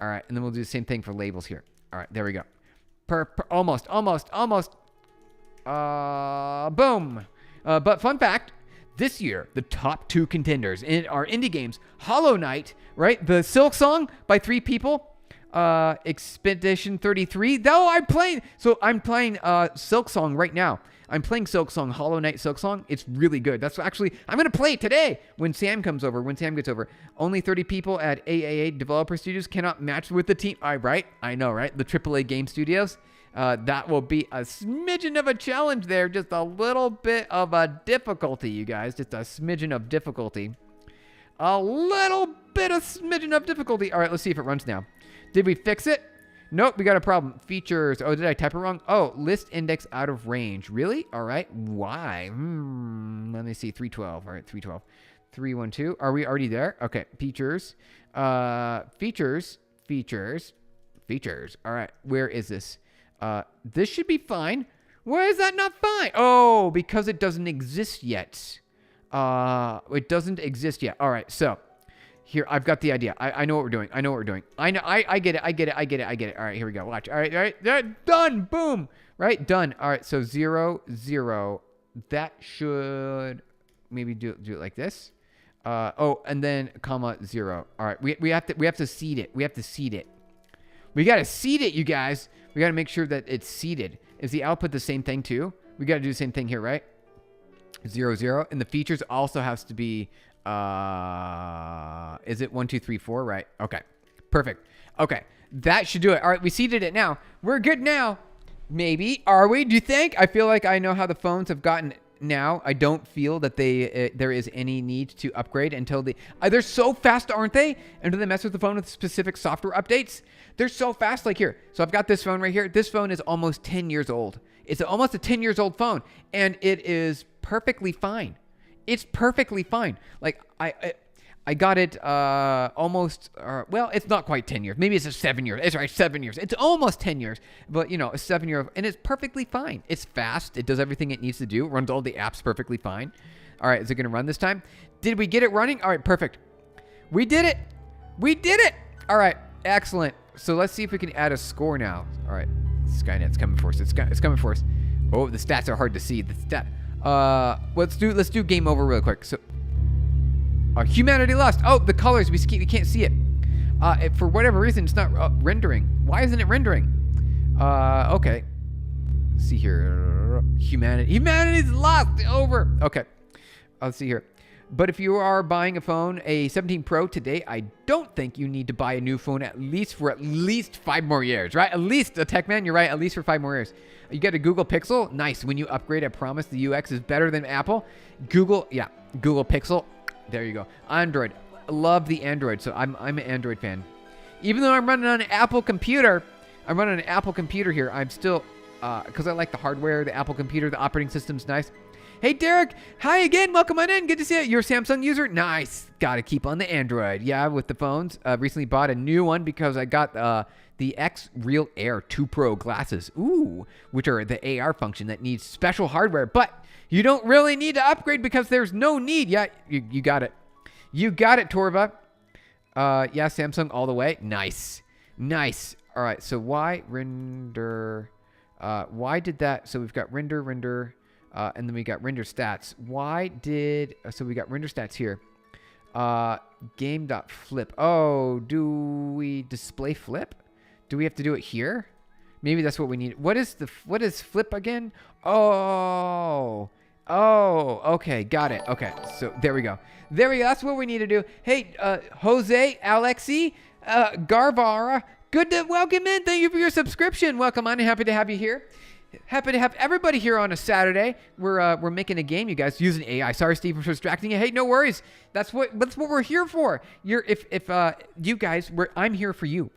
All right. And then we'll do the same thing for labels here. All right. There we go. Almost. Boom. But fun fact, this year, the top 2 contenders in our indie games, Hollow Knight, right? The Silk Song by 3 people. Expedition 33. Though I'm playing Silk Song right now. I'm playing Silk Song, Hollow Knight Silk Song. It's really good. That's actually, I'm going to play it today when Sam gets over. Only 30 people at AAA Developer Studios cannot match with the team. Right? I know, right? The AAA game studios. That will be a smidgen of a challenge there. Just a little bit of a difficulty, you guys. Just a smidgen of difficulty. All right, let's see if it runs now. Did we fix it? Nope, we got a problem. Features. Oh, did I type it wrong? Oh, list index out of range. Really? All right. Why? Let me see. 312. All right, 312. 312. Are we already there? Okay. Features. Features. All right. Where is this? This should be fine. Why is that not fine? Oh, because it doesn't exist yet. It doesn't exist yet. All right. So here, I've got the idea. I know what we're doing. I get it. All right, here we go. Watch. All right. Done. Boom. Right. Done. All right. So 0, 0. That should maybe do it like this. And then comma 0. All right. We have to seed it. We got to seed it, you guys. We got to make sure that it's seeded. Is the output the same thing too? We got to do the same thing here, right? 0, 0. And the features also has to be Is it 1, 2, 3, 4? Right. Okay. Perfect. Okay. That should do it. All right. We seeded it now. We're good now. Maybe. Are we? Do you think? I feel like I know how the phones have gotten now. I don't feel that there is any need to upgrade until they're so fast, aren't they? Until they mess with the phone with specific software updates. They're so fast. Like here. So I've got this phone right here. This phone is almost 10 years old. It's almost a 10 years old phone, and it is perfectly fine. It's perfectly fine. Like I got it almost, well, it's not quite 10 years. Maybe it's 7 years. It's right, 7 years. It's almost 10 years, but a 7-year, and it's perfectly fine. It's fast. It does everything it needs to do. It runs all the apps perfectly fine. All right, is it going to run this time? Did we get it running? All right, perfect. We did it. We did it. All right, excellent. So let's see if we can add a score now. All right, Skynet's coming for us. It's coming for us. Oh, the stats are hard to see. Let's do game over real quick. So, humanity lost. Oh, the colors we can't see it. For whatever reason, it's not rendering. Why isn't it rendering? Okay. Let's see here. Humanity's lost. Over. Okay. Let's see here. But if you are buying a phone, a 17 Pro today, I don't think you need to buy a new phone for at least 5 more years, right? At least, Techman, you're right, at least for 5 more years. You get a Google Pixel. Nice. When you upgrade, I promise the UX is better than Apple. Google Pixel. There you go. Android. Love the Android. So I'm an Android fan. Even though I'm running on an Apple computer, here. I'm still, because I like the hardware, the Apple computer, the operating system's nice. Hey, Derek. Hi again. Welcome on in. Good to see you. You're a Samsung user? Nice. Got to keep on the Android. Yeah, with the phones. Recently bought a new one because I got the X Real Air 2 Pro glasses. Ooh, which are the AR function that needs special hardware. But you don't really need to upgrade because there's no need. Yeah, you got it. You got it, Torva. Yeah, Samsung all the way. Nice. Nice. All right, so why render? Why did that? So we've got render, and then we got render stats. So we got render stats here. Game.flip. Oh, do we display flip? Do we have to do it here? Maybe that's what we need. What is flip again? Oh, okay. Got it. Okay. So there we go. That's what we need to do. Hey, Jose, Alexi, Garvara, good to welcome in. Thank you for your subscription. Welcome on. Happy to have you here. Happy to have everybody here on a Saturday. We're making a game, you guys, using AI. Sorry, Steve, for distracting you. Hey, no worries. That's what we're here for. If you guys, I'm here for you.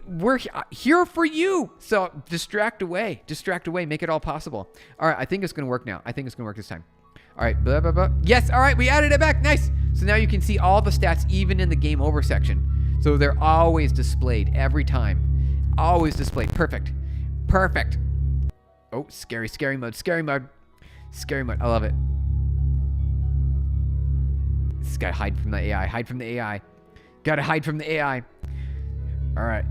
We're here for you. So distract away. Make it all possible. All right, I think it's gonna work now. I think it's gonna work this time. All right, blah, blah, blah. Yes, all right, we added it back. Nice. So now you can see all the stats, even in the game over section. So they're always displayed every time. Always displayed. Perfect. Oh, scary mode. I love it. This guy hide from the AI. Gotta hide from the AI. All right.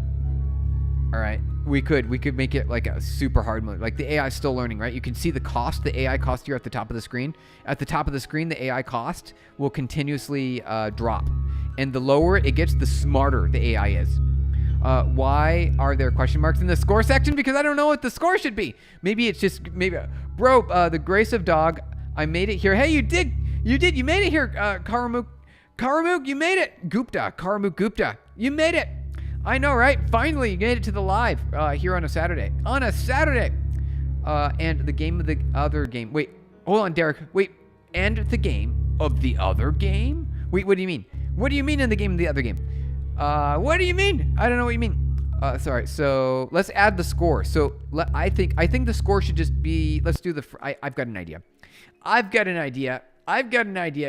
We could make it like a super hard mode. Like the AI is still learning, right? You can see the cost, the AI cost here at the top of the screen. At the top of the screen, the AI cost will continuously drop. And the lower it gets, the smarter the AI is. Why are there question marks in the score section? Because I don't know what the score should be. Maybe it's just, bro, the grace of dog, I made it here. Hey, you made it here, Karamuk, you made it. Karamuk Gupta, you made it. I know, right? Finally, you made it to the live here on a Saturday. And the game of the other game. Wait, hold on, Derek. Wait, and the game of the other game? Wait, what do you mean? What do you mean in the game of the other game? What do you mean? I don't know what you mean. Sorry. So let's add the score. So I think the score should just be. Let's do the. I've got an idea.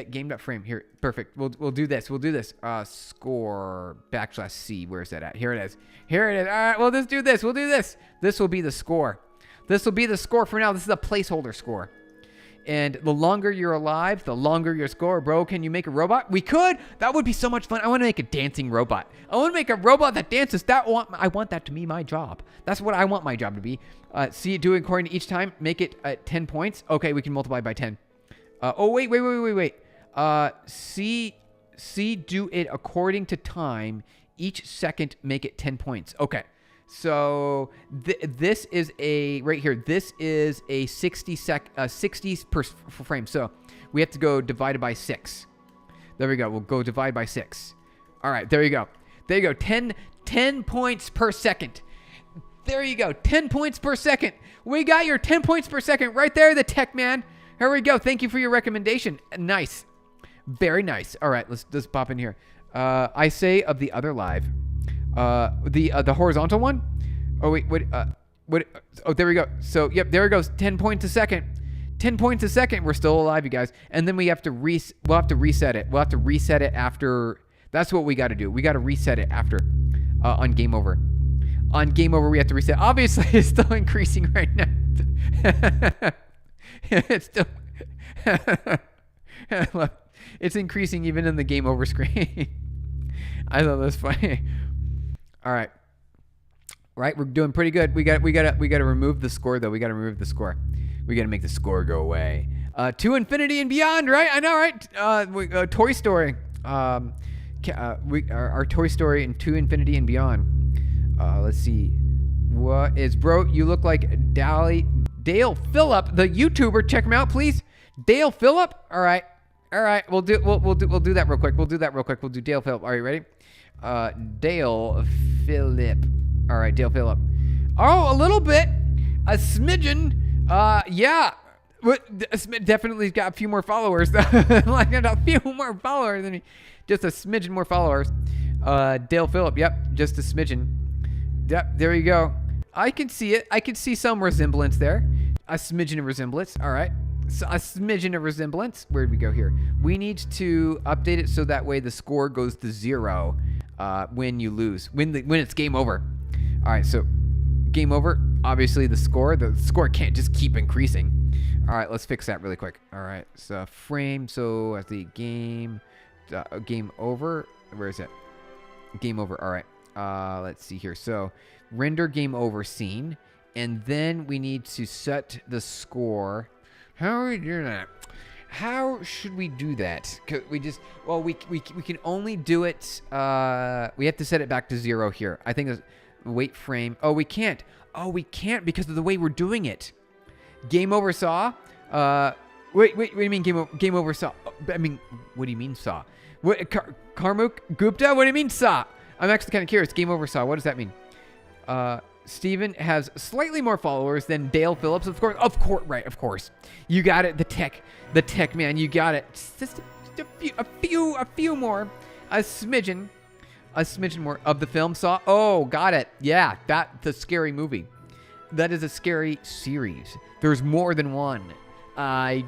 Game.frame here. Perfect. We'll do this. Score /C. Where's that at? Here it is. All right. Well, let's do this. We'll do this. This will be the score. For now. This is a placeholder score. And the longer you're alive, the longer your score. Bro, can you make a robot? We could. That would be so much fun. I want to make a dancing robot. I want to make a robot that dances. I want that to be my job. That's what I want my job to be. See it doing according to each time. Make it 10 points. Okay, we can multiply by 10. Wait. See do it according to time. Each second, make it 10 points. Okay. So this is right here. This is a 60 per frame. So we have to go divided by 6. There we go. We'll go divide by 6. All right, there you go. There you go. 10 points per second. There you go. 10 points per second. We got your 10 points per second right there, the tech man. Here we go. Thank you for your recommendation. Nice. Very nice. All right, let's pop in here. I say of the other live. The horizontal one? Oh, wait, what? Oh, there we go. So, yep, there it goes. 10 points a second. 10 points a second. We're still alive, you guys. And then we'll have to reset it. We'll have to reset it after. That's what we got to do. We got to reset it after on game over. On game over, we have to reset. Obviously, it's still increasing right now. It's still. It's increasing even in the game over screen. I thought that was funny. All right. Right, we're doing pretty good. We got to remove the score though. We got to remove the score. We got to make the score go away. To infinity and beyond, right? I know, right? Toy Story. Our Toy Story and To Infinity and Beyond. Let's see. What is bro? You look like Dale Phillip, the YouTuber. Check him out, please. Dale Phillip. All right. We'll do that real quick. We'll do Dale Phillip. Are you ready? Dale Phillip. All right, Dale Phillip. Oh, a little bit. A smidgen. Yeah. Definitely got a few more followers. Like a few more followers than me. Just a smidgen more followers. Dale Phillip. Yep, just a smidgen. Yep, there you go. I can see it. I can see some resemblance there. A smidgen of resemblance. All right. So a smidgen of resemblance. Where did we go here? We need to update it so that way the score goes to 0 when you lose. When it's game over. All right, so game over. Obviously, the score can't just keep increasing. All right, let's fix that really quick. All right, so frame. So as the game over. Where is it? Game over. All right. Let's see here. So render game over scene, and then we need to set the score. How are we doing that? How should we do that? Cause we can only do it. We have to set it back to 0 here. I think it's wait frame. Oh, we can't. We can't because of the way we're doing it. Game over saw. Wait. What do you mean game over saw? I mean, what do you mean saw? What Karmuk Gupta? What do you mean saw? I'm actually kind of curious. Game over saw. What does that mean? Steven has slightly more followers than Dale Phillips, of course. Right, of course. You got it, the tech man, you got it. Just a few more, a smidgen more of the film Saw. Oh, got it. Yeah, that's a scary movie. That is a scary series. There's more than one. I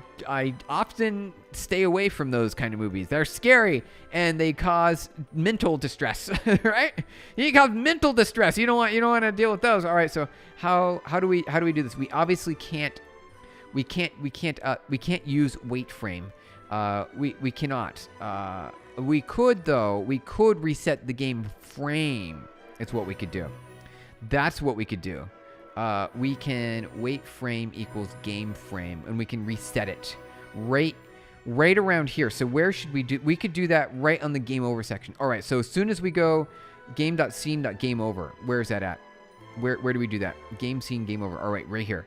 often stay away from those kind of movies. They're scary and they cause mental distress, right? You cause mental distress. You don't want to deal with those. All right. So how do we do this? We obviously can't use wait frame. We cannot. We could though. We could reset the game frame. It's what we could do. That's what we could do. We can wait frame equals game frame, and we can reset it right around here. So where should we do? We could do that right on the game over section. All right. So as soon as we go game.scene.game over, where is that at? Where do we do that? Game scene game over. All right, right here.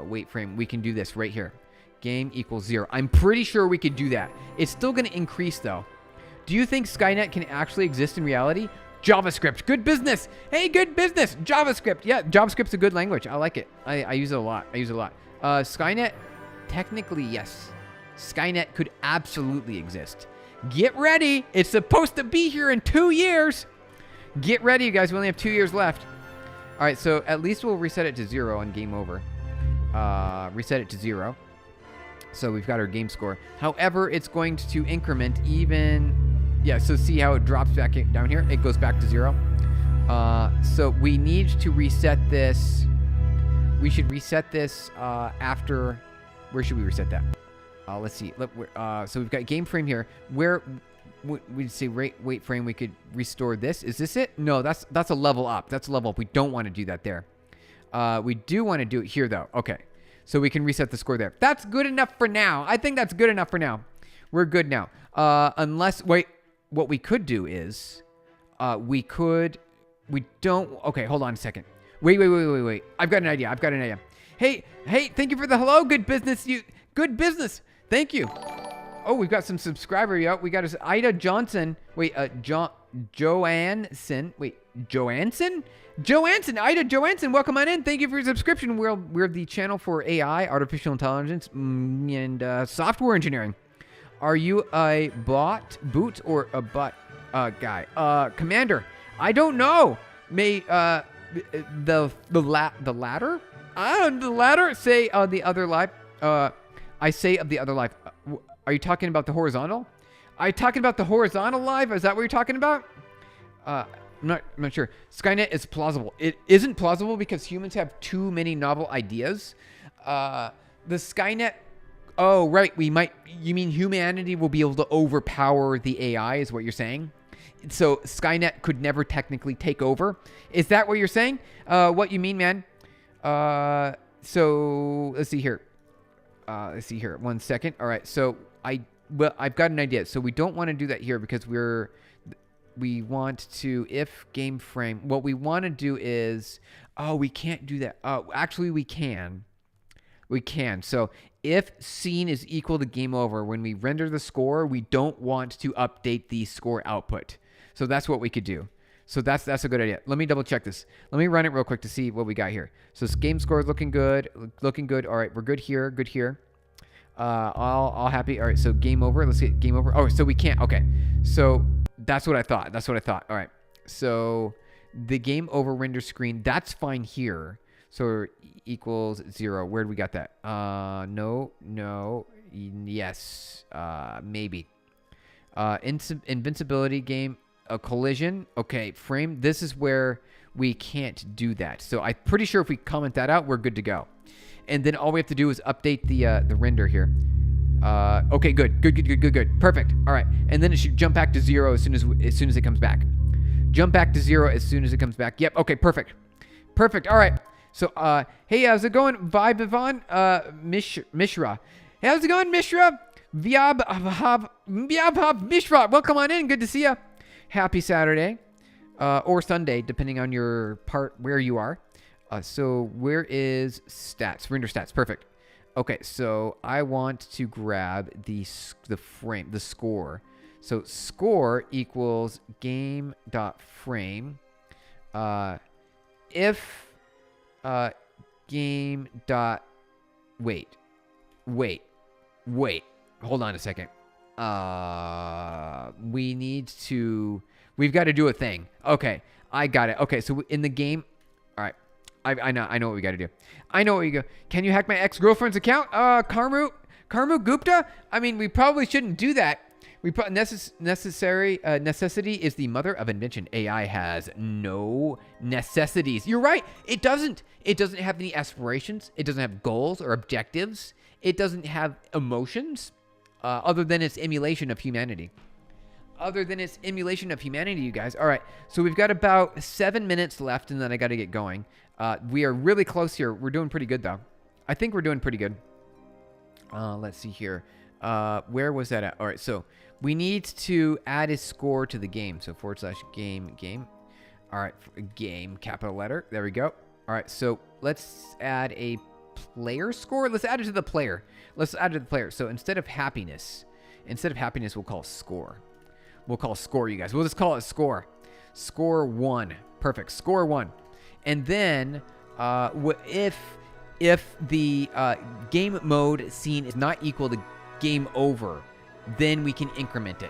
Wait frame. We can do this right here. Game equals 0. I'm pretty sure we could do that. It's still going to increase though. Do you think Skynet can actually exist in reality? JavaScript, good business. Hey, good business. JavaScript. Yeah, JavaScript's a good language. I like it. I use it a lot. Skynet, technically, yes. Skynet could absolutely exist. Get ready. It's supposed to be here in 2 years. Get ready, you guys. We only have 2 years left. All right, so at least we'll reset it to 0 on game over. Reset it to 0. So we've got our game score. However, it's going to increment even... Yeah, so see how it drops back down here? It goes back to 0. So we need to reset this. We should reset this after... Where should we reset that? Let's see. So we've got game frame here. Where we'd say wait frame, we could restore this. Is this it? No, that's a level up. That's a level up. We don't want to do that there. We do want to do it here, though. Okay. So we can reset the score there. That's good enough for now. I think that's good enough for now. We're good now. Unless... Wait... What we could do is, okay, hold on a second. Wait. I've got an idea. Hey, thank you for the hello. Good business. Thank you. Oh, we've got some subscriber. Yep, we got us Ida Johnson. Wait, Joanson. Wait, Joanson? Joanson, Ida Joanson, welcome on in. Thank you for your subscription. We're the channel for AI, artificial intelligence, and software engineering. Are you a boot or a butt guy? Commander, I don't know. May the latter? The latter. Say the other life. I say of the other life. Are you talking about the horizontal? Are you talking about the horizontal life? Is that what you're talking about? I'm not sure. Skynet is plausible. It isn't plausible because humans have too many novel ideas. The Skynet. Oh, right. You mean humanity will be able to overpower the AI is what you're saying? So Skynet could never technically take over. Is that what you're saying? What you mean, man? So let's see here. Let's see here. 1 second. All right. So I've got an idea. So we don't want to do that here because we want to, if game frame, what we want to do is, we can't do that. Actually we can. So if scene is equal to game over, when we render the score, we don't want to update the score output. So that's what we could do. So that's a good idea. Let me double check this. Let me run it real quick to see what we got here. So this game score is looking good. All right, we're good here. All happy. All right, so game over. Let's get game over. Oh, so we can't. Okay, so that's what I thought. All right, so the game over render screen, that's fine here. So equals 0. Where do we got that? No, yes, maybe. Invincibility game, a collision. Okay, frame. This is where we can't do that. So I'm pretty sure if we comment that out, we're good to go. And then all we have to do is update the render here. Okay, good. Perfect. All right, and then it should jump back to 0 as soon as it comes back. Jump back to 0 as soon as it comes back. Yep. Okay. Perfect. All right. So, hey, how's it going? Vibe Ivan, Mishra. Hey, how's it going, Mishra? Vyab Mishra. Welcome on in. Good to see you. Happy Saturday, or Sunday, depending on your part where you are. So where is stats? Render stats. Perfect. Okay, so I want to grab the score. So score equals game.frame. If game dot wait hold on a second. We've got to do a thing. Okay, I got it. Okay, so in the game, all right, I know what we got to do. I know what you go. Can you hack my ex-girlfriend's account? Karmu Gupta? I mean, we probably shouldn't do that. Necessity is the mother of invention. AI has no necessities. You're right. It doesn't have any aspirations. It doesn't have goals or objectives. It doesn't have emotions, other than its emulation of humanity. You guys. All right. So we've got about 7 minutes left, and then I got to get going. We are really close here. We're doing pretty good, though. I think we're doing pretty good. Let's see here. Where was that at? All right. So we need to add a score to the game. So /game. All right. Game, capital letter. There we go. All right. So let's add a player score. Let's add it to the player. So instead of happiness, we'll call score. You guys. We'll just call it score. Score 1. Perfect. Score 1. And then if the game mode scene is not equal to game over, then we can increment it.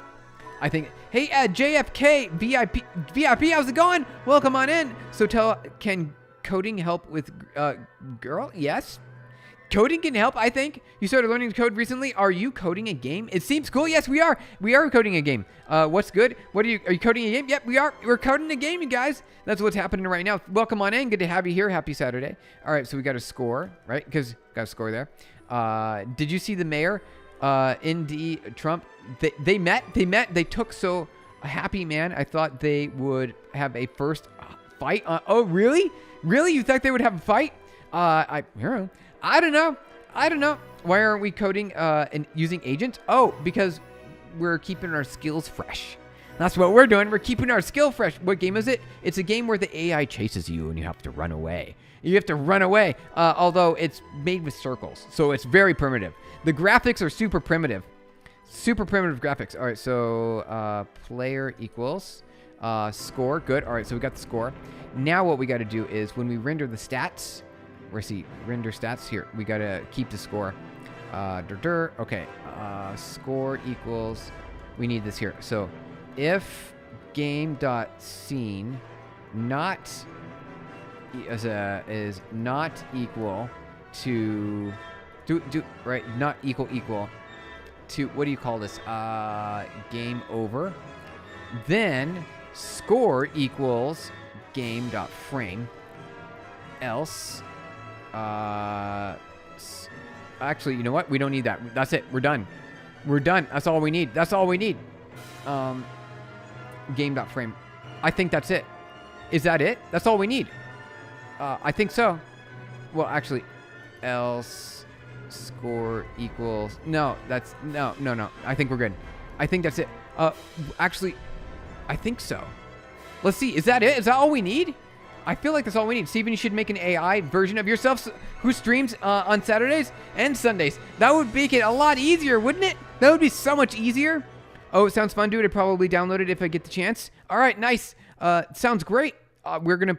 I think, hey, JFK VIP, how's it going? Welcome on in. So can coding help with girl? Yes. Coding can help, I think. You started learning to code recently. Are you coding a game? It seems cool. Yes, we are. We are coding a game. What's good? Are you coding a game? Yep, we are. We're coding a game, you guys. That's what's happening right now. Welcome on in. Good to have you here. Happy Saturday. All right, so we got a score, right? Because got a score there. Did you see the mayor? Indy Trump. They met. They took so happy, man. I thought they would have a first fight. Oh, really? Really? You thought they would have a fight? I don't know. Why aren't we coding and using agents? Oh, because we're keeping our skills fresh. That's what we're doing. We're keeping our skill fresh. What game is it? It's a game where the AI chases you and you have to run away. Although it's made with circles, so it's very primitive. The graphics are super primitive. Super primitive graphics. All right, so player equals score. Good. All right, so we got the score. Now what we got to do is when we render the stats, render stats here. We got to keep the score. Okay. Score equals. We need this here. So if game.scene not is not equal to right, not equal to, what do you call this? Game over. Then score equals game.frame. Else, actually, you know what? We don't need that. That's it. We're done. We're done. That's all we need. That's all we need. Game.frame. I think that's it. Is that it? That's all we need. I think so. Well, actually, else score equals. No, that's no. I think we're good. I think that's it. Actually, I think so. Let's see. Is that it? Is that all we need? I feel like that's all we need. Steven, you should make an AI version of yourself who streams on Saturdays and Sundays. That would make it a lot easier, wouldn't it? That would be so much easier. Oh, it sounds fun, dude. I'd probably download it if I get the chance. All right, nice. Sounds great. We're gonna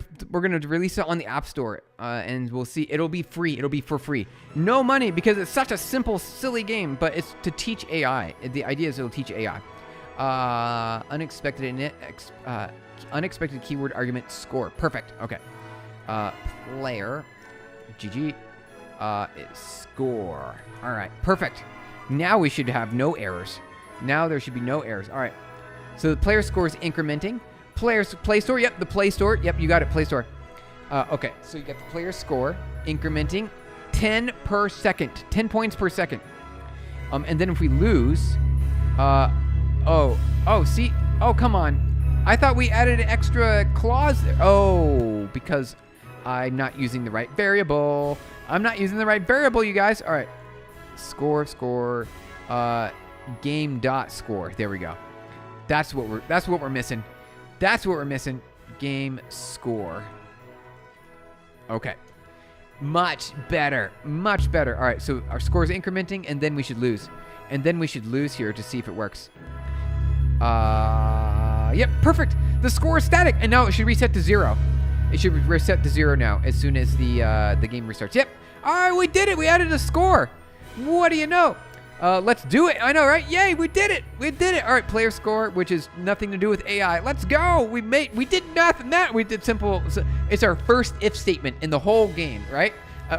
release it on the App Store, and we'll see. It'll be free. It'll be for free. No money, because it's such a simple, silly game. But it's to teach AI. The idea is it'll teach AI. Unexpected keyword argument score. Perfect. Okay. Player. GG. Score. All right. Perfect. Now we should have no errors. Now there should be no errors. All right. So the player score is incrementing. Play store. Yep. The Play Store. Yep. You got it. Play Store. Okay. So you got the player score incrementing 10 per second. 10 points per second. And then if we lose, see. Oh, come on. I thought we added an extra clause there. Oh, because I'm not using the right variable. I'm not using the right variable, you guys. All right. Score. Game dot score. There we go. That's what we're missing. That's what we're missing. Game score. Okay. Much better. Much better. All right. So our score is incrementing, and then we should lose. And then we should lose here to see if it works. Yep, perfect. The score is static, and now it should reset to 0. It should reset to 0 now as soon as the game restarts. Yep. All right, we did it. We added a score. What do you know? Let's do it. I know, right? Yay, we did it. We did it. All right, player score, which is nothing to do with AI. Let's go. We did nothing. We did simple. It's our first if statement in the whole game, right?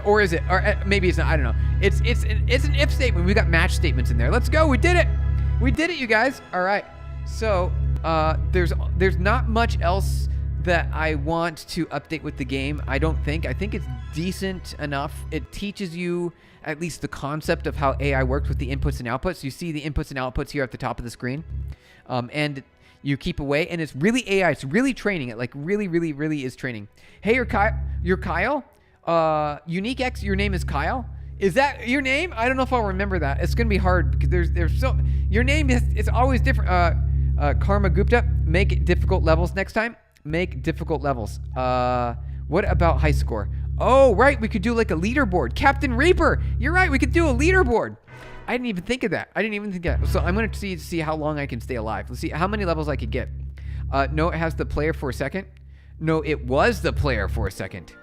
Or is it? Or maybe it's not. I don't know. It's an if statement. We got match statements in there. Let's go. We did it. We did it, you guys. All right. So there's not much else that I want to update with the game. I don't think. I think it's decent enough. It teaches you at least the concept of how AI works with the inputs and outputs. You see the inputs and outputs here at the top of the screen, and you keep away. And it's really AI. It's really training. It like really is training. Hey, you're Kyle. Unique X. Your name is Kyle. Is that your name? I don't know if I'll remember that. It's gonna be hard because there's so your name it's always different. Karma Gupta. Make difficult levels next time. Make difficult levels. What about high score? Oh, right. We could do like a leaderboard. Captain Reaper. You're right. We could do a leaderboard. I didn't even think of that. So I'm going to see how long I can stay alive. Let's see how many levels I could get. No, it has the player for a second. No, it was the player for a second.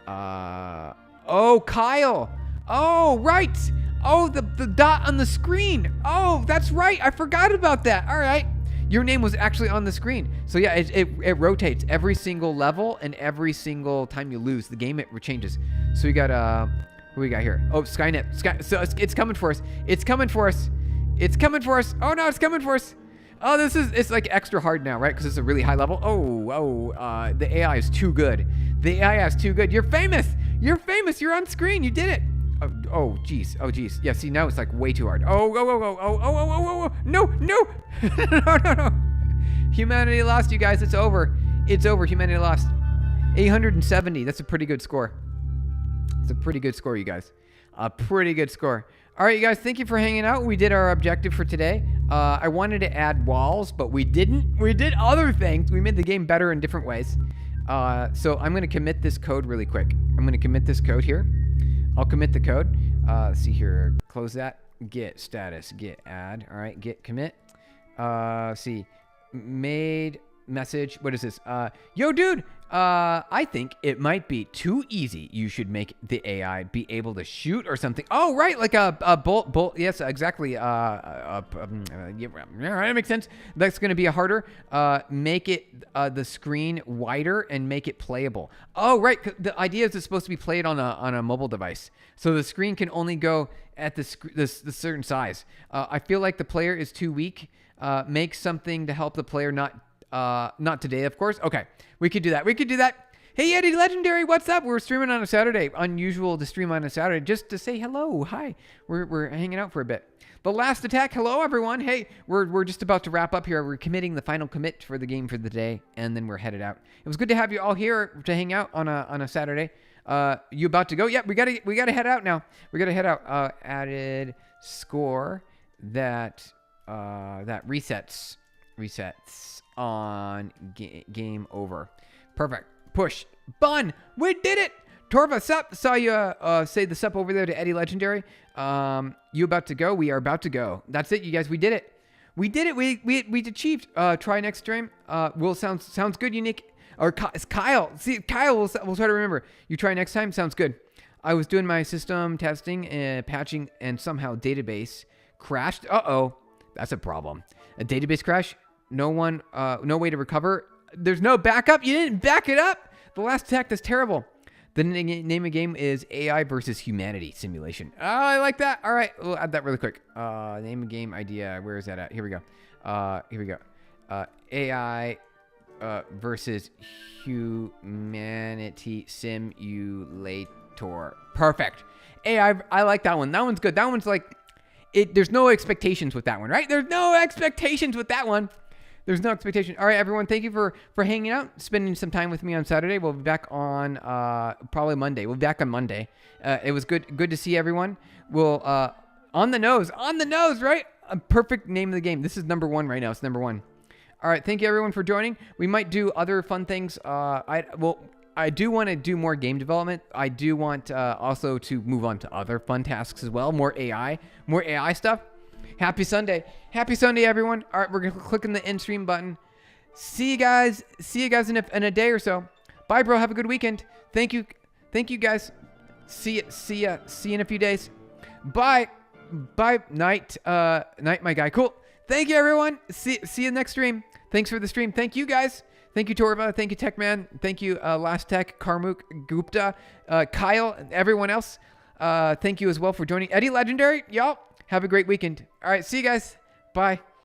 Oh, Kyle. Oh, right. Oh, the dot on the screen. Oh, that's right. I forgot about that. All right. Your name was actually on the screen. So yeah, it rotates every single level, and every single time you lose the game, it changes. So we got who we got here? Oh, Skynet. So it's coming for us. It's coming for us. It's coming for us. Oh no, it's coming for us. Oh, it's like extra hard now, right? Because it's a really high level. The AI is too good. The AI is too good. You're famous. You're famous. You're on screen. You did it. Oh, geez. Yeah, see, now it's like way too hard. Oh. No. No. Humanity lost, you guys. It's over. Humanity lost. 870. That's a pretty good score. It's a pretty good score, you guys. A pretty good score. All right, you guys, thank you for hanging out. We did our objective for today. I wanted to add walls, but we didn't. We did other things. We made the game better in different ways. So I'm going to commit this code really quick. I'm going to commit this code here. I'll commit the code. Let's see here. Close that. Get status. Get add. All right. Get commit. See. Made message. What is this? Yo, dude. I think it might be too easy. You should make the AI be able to shoot or something. Oh, right. Like a bolt. Yes, exactly. Yeah, that makes sense. That's going to be a harder. Make it the screen wider and make it playable. Oh, right. The idea is it's supposed to be played on a mobile device. So the screen can only go at the certain size. I feel like the player is too weak. Make something to help the player, not today, of course. Okay, we could do that. Hey, Eddie Legendary, what's up? We're streaming on a Saturday. Unusual to stream on a Saturday, just to say hello. Hi, we're hanging out for a bit. The last attack. Hello, everyone. Hey, we're just about to wrap up here. We're committing the final commit for the game for the day, and then we're headed out. It was good to have you all here to hang out on a Saturday. You about to go? Yep, we gotta head out now. We gotta head out. Added score that resets on game over. Perfect. Push bun. We did it. Torva, sup? Saw you say the sup over there to Eddie Legendary. You about to go? We are about to go. That's it, you guys. We did it. We achieved. Try next stream. Will sounds good. Unique. Or it's Kyle. See, Kyle, we'll try to remember. You try next time? Sounds good. I was doing my system testing and patching, and somehow database crashed. Uh-oh. That's a problem. A database crash? No way to recover? There's no backup? You didn't back it up? The last attack, that's terrible. The name of the game is AI versus Humanity Simulation. Oh, I like that. All right, we'll add that really quick. Name of game idea. Where is that at? Here we go. AI versus Humanity Simulator. Perfect. AI, I like that one. That one's good. That one's like, there's no expectations with that one, right? There's no expectations with that one. There's no expectation. All right, everyone. Thank you for hanging out, spending some time with me on Saturday. We'll be back on probably Monday. We'll be back on Monday. It was good to see everyone. We'll on the nose, right? A perfect name of the game. This is number one right now. It's number one. All right. Thank you, everyone, for joining. We might do other fun things. I do want to do more game development. I do want also to move on to other fun tasks as well. More AI stuff. Happy Sunday, everyone. All right, we're gonna click on the end stream button. See you guys in a day or so. Bye, bro. Have a good weekend. Thank you, guys. See you in a few days. Bye, night, my guy. Cool. Thank you, everyone. See you next stream. Thanks for the stream. Thank you, guys. Thank you, Torva. Thank you, Techman. Thank you, Last Tech, Karmuk, Gupta, Kyle, and everyone else. Thank you as well for joining. Eddie Legendary, y'all. Have a great weekend. All right, see you guys. Bye.